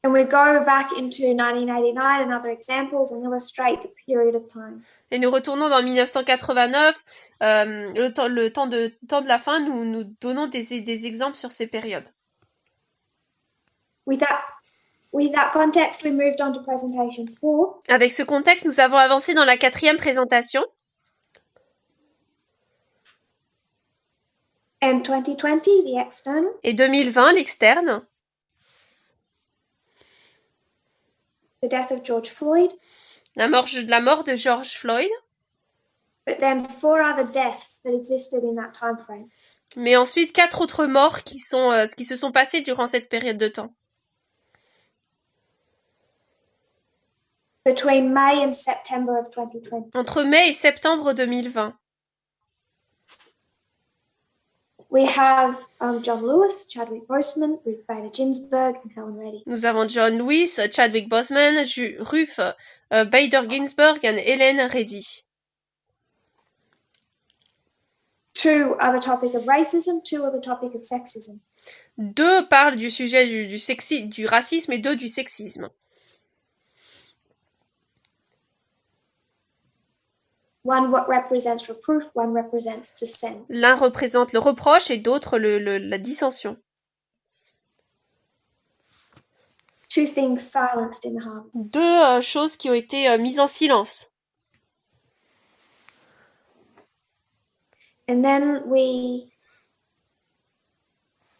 And we go back into 1989 and other examples and illustrate the period of time.
Et nous retournons dans 1989, le temps de la fin, nous donnons des exemples sur ces périodes.
With that context, we moved on to presentation 4.
Avec ce contexte, nous avons avancé dans la 4e présentation.
And 2020, the external.
Et 2020, l'externe.
The death of George Floyd.
La mort de George Floyd.
but then 4 other deaths that existed in that time frame.
Mais ensuite, 4 autres morts qui se sont passées durant cette période de temps.
Between May and September of 2020.
Entre mai et septembre 2020.
We have John Lewis, Chadwick Boseman, Ruth Bader Ginsburg, and Helen Reddy.
Nous avons John Lewis, Chadwick Boseman, Ruth Bader Ginsburg et Helen Reddy.
2 are the topic of racism, 2 are the topic of sexism.
2 parlent du sujet du racisme et 2 du sexisme.
One what represents reproof, one represents dissent.
L'un représente le reproche et d'autres la dissension.
2 things silenced in the Harvard.
2 choses qui ont été mises en silence.
And then we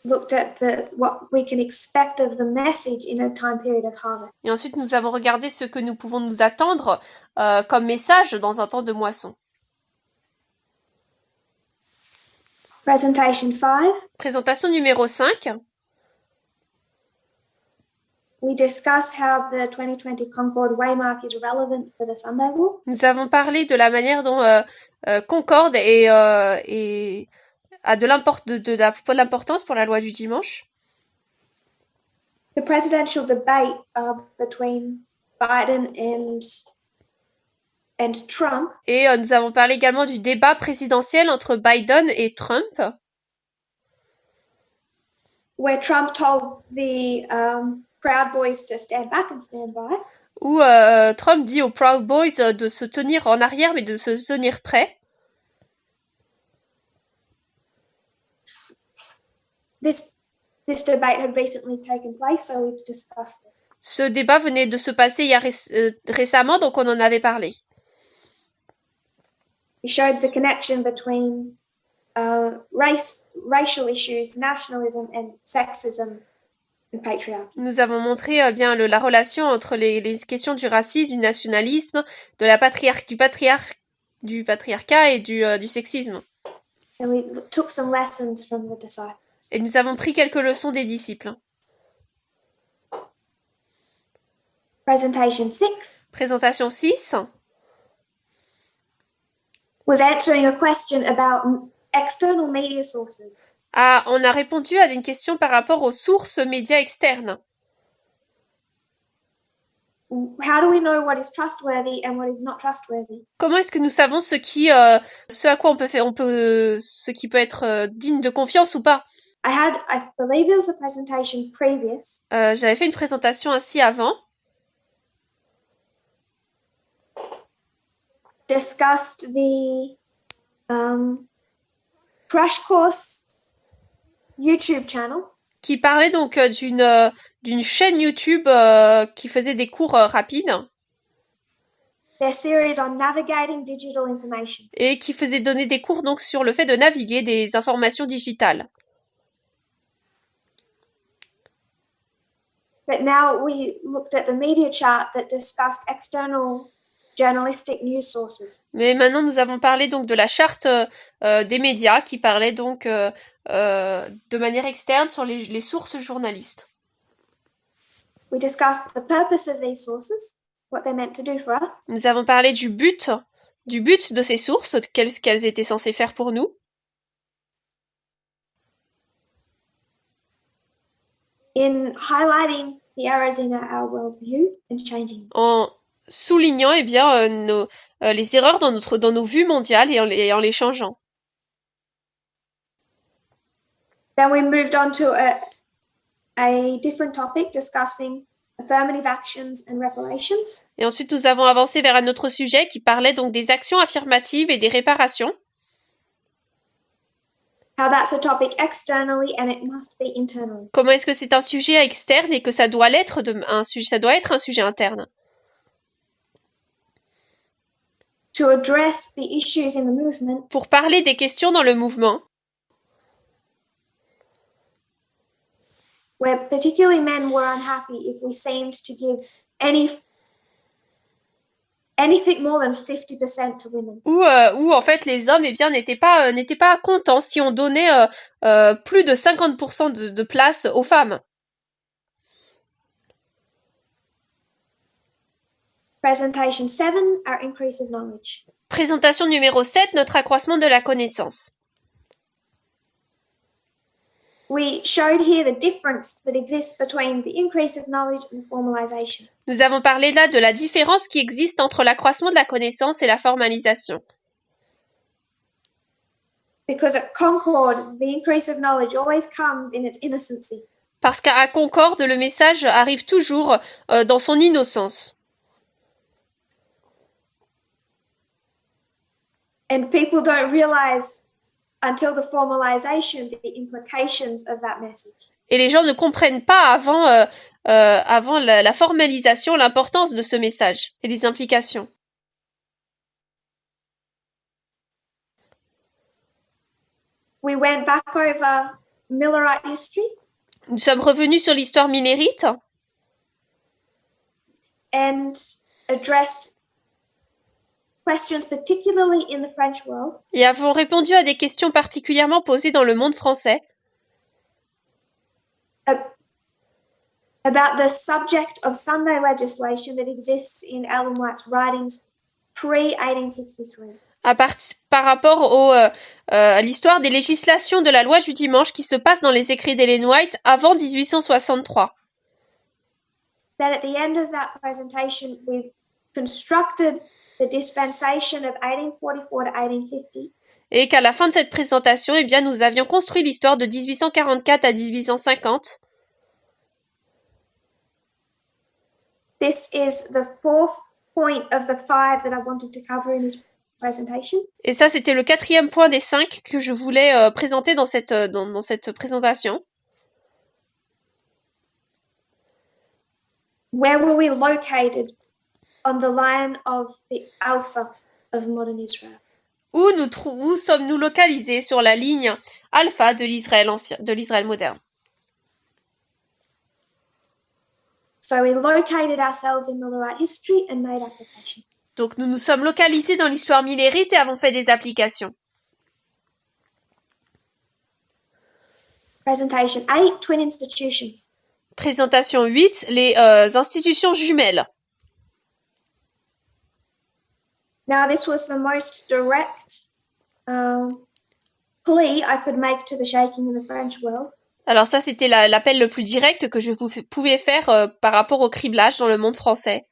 looked at what we can expect of the message in a time period of harvest.
Et ensuite, nous avons regardé ce que nous pouvons nous attendre comme message dans un temps de moisson.
Presentation 5.
Présentation numéro 5.
We discuss how the 2020 Concord Waymark is relevant for the Sunday law.
Nous avons parlé de la manière dont Concorde a de l'importance pour la loi du dimanche.
The presidential debate between Biden and Trump.
Et nous avons parlé également du débat présidentiel entre Biden et Trump.
Where Trump told the Proud Boys to stand back and stand by.
Où Trump dit aux Proud Boys de se tenir en arrière mais de se tenir prêts.
This debate had recently taken place, so we've discussed it.
Ce débat venait de se passer récemment, donc on en avait parlé.
We showed the connection between racial issues, nationalism, and sexism and patriarchy.
Nous avons montré bien la relation entre les questions du racisme, du nationalisme, du patriarcat et du sexisme.
And we took some lessons from the disciples.
Et nous avons pris quelques leçons des disciples.
Presentation 6.
Présentation 6.
Was answering a question about external media sources.
On a répondu à une question par rapport aux sources médias externes.
How do we know what is trustworthy and what is not trustworthy?
Comment est-ce que nous savons ce qui peut être digne de confiance ou pas?
I believe there was a presentation previous.
J'avais fait une présentation ainsi avant.
Discussed the crash course YouTube channel.
Qui parlait donc d'une chaîne YouTube qui faisait des cours rapides.
Their series on navigating digital information.
Et qui faisait donner des cours donc sur le fait de naviguer des informations digitales.
But now we looked at the media chart that discussed external journalistic news sources.
Mais maintenant nous avons parlé donc de la charte des médias qui parlait donc de manière externe sur les sources journalistes.
We discussed the purpose of these sources, what they're meant to do for us.
Nous avons parlé du but de ces sources, qu'elles étaient censées faire pour nous.
In highlighting the errors in our worldview and changing.
En soulignant les erreurs dans nos vues mondiales et en les changeant.
Then we moved on to a different topic discussing affirmative actions and reparations.
Et ensuite nous avons avancé vers un autre sujet qui parlait donc des actions affirmatives et des réparations.
How that's a topic externally and it must be internally.
Comment est-ce que c'est un sujet externe et que ça doit être un sujet interne.
To address the issues in the movement.
Pour parler des questions dans le mouvement.
Where particularly men were unhappy if we seemed to give any anything more than 50% to women.
Où en fait les hommes n'étaient pas contents si on donnait plus de 50% de place aux femmes.
Presentation 7, our increase of knowledge.
Présentation numéro 7, notre accroissement de la connaissance.
We showed here the difference that exists between the increase of knowledge and formalization.
Nous avons parlé là de la différence qui existe entre l'accroissement de la connaissance et la formalisation.
Because at Concord, the increase of knowledge always comes in its innocency.
Parce qu'à Concorde, le message arrive toujours dans son innocence.
And people don't realize until the formalization the implications of that message.
Et les gens ne comprennent pas avant la formalisation l'importance de ce message et les implications.
We went back over Millerite history.
Nous sommes revenus sur l'histoire millérite
and addressed questions particularly in the French world.
Et avons répondu à des questions particulièrement posées dans le monde français.
About the subject of Sunday legislation that exists in Ellen White's writings pre-1863.
Par rapport à l'histoire des législations de la loi du dimanche qui se passe dans les écrits d'Ellen White avant 1863.
Then at the end of that presentation, we constructed the dispensation of 1844 to 1850.
Et qu'à la fin de cette présentation, eh bien, nous avions construit l'histoire de 1844 à 1850.
This is the fourth point of the 5 that I wanted to cover in this presentation.
Et ça, c'était le 4e point des 5 que je voulais présenter dans cette présentation.
Where were we located on the line of the alpha of modern Israel?
Où sommes-nous localisés sur la ligne alpha de l'Israël ancien, de l'Israël moderne?
So we located ourselves in Millerite history and made application.
Donc nous nous sommes localisés dans l'histoire millérite et avons fait des applications.
Presentation 8, twin institutions.
Présentation 8, les institutions jumelles.
Now this was the most direct plea I could make to the shaking in the French world.
Alors ça, c'était l'appel le plus direct que je pouvais faire par rapport au criblage dans le monde français.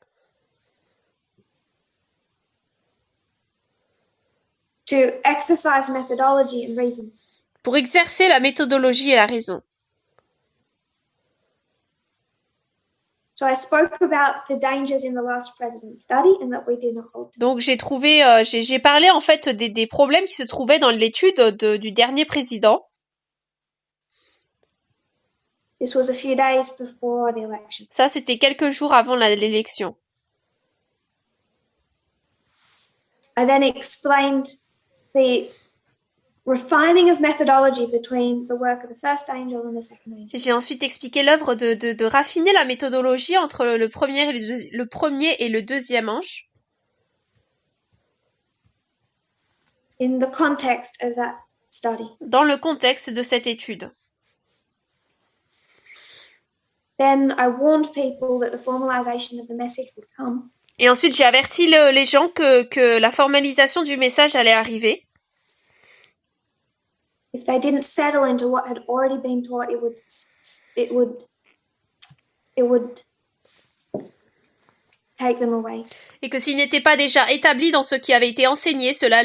To exercise methodology and reason.
Pour exercer la méthodologie et la raison.
So I spoke about the dangers in the last president's study and that we did not hold to.
Donc j'ai parlé en fait des problèmes qui se trouvaient dans l'étude du dernier président.
This was a few days before the election.
Ça, c'était quelques jours avant l'élection.
I then explained the refining of methodology between the work of the first angel and the second angel.
J'ai ensuite expliqué l'œuvre de raffiner la méthodologie entre le premier et le deuxième ange.
In the context of that study.
Dans le contexte de cette étude.
Then I warned people that the formalization of the message would come.
Et ensuite, j'ai averti les gens que la formalisation du message allait arriver.
If they didn't settle into what had already been taught, it would take them away.
Et que s'ils n'étaient pas déjà établis dans ce qui avait été enseigné, cela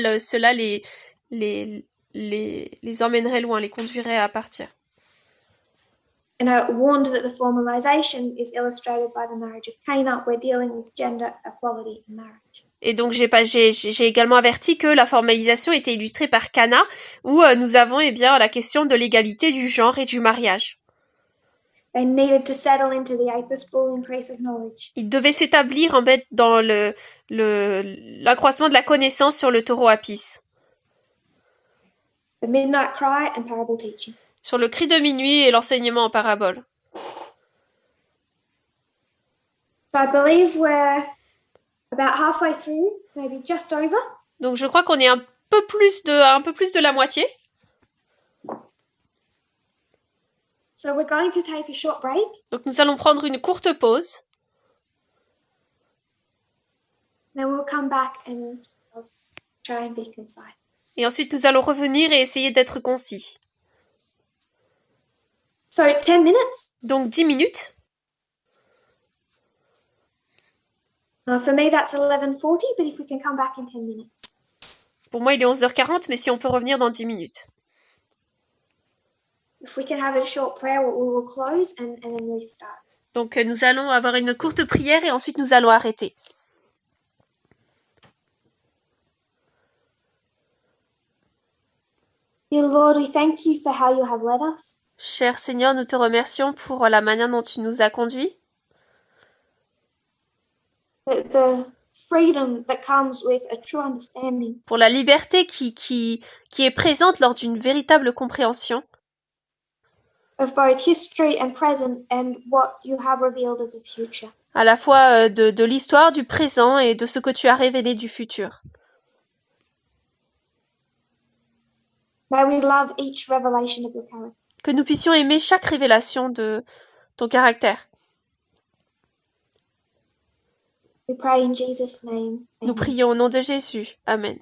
les emmènerait loin, les conduirait à partir.
And I warned that the formalization is illustrated by the marriage of Cana. We're dealing with gender equality in marriage.
Et donc j'ai également averti que la formalisation était illustrée par Cana, où nous avons la question de l'égalité du genre et du mariage.
They needed to settle into the episcopal increase of knowledge.
Ils devaient s'établir en fait dans l'accroissement de la connaissance sur le taureau Apis.
The midnight cry and parable teaching.
Sur le cri de minuit et l'enseignement en parabole.
So I believe we're about halfway through, maybe just over.
Donc je crois qu'on est un peu plus de la moitié.
So we're going to take a short break.
Donc nous allons prendre une courte pause.
Then we'll come back and try and be concise.
Et ensuite nous allons revenir et essayer d'être concis.
So 10 minutes.
Donc 10 minutes.
For me, that's 11:40, but if we can come back in 10 minutes.
Pour moi, il est 11h40, mais si on peut revenir dans 10 minutes.
If we can have a short prayer, we will close and then restart.
Donc nous allons avoir une courte prière et ensuite nous allons arrêter.
Dear Lord, we thank you for how you have led us.
Cher Seigneur, nous te remercions pour la manière dont tu nous as conduits.
The freedom that comes with a true understanding.
Pour la liberté qui est présente lors d'une véritable compréhension.
Of both history and present and what you have revealed of the future.
À la fois de l'histoire, du présent et de ce que tu as révélé du futur.
May we love each revelation of your character.
Que nous puissions aimer chaque révélation de ton caractère.
We pray in Jesus' name.
Nous prions au nom de Jésus. Amen.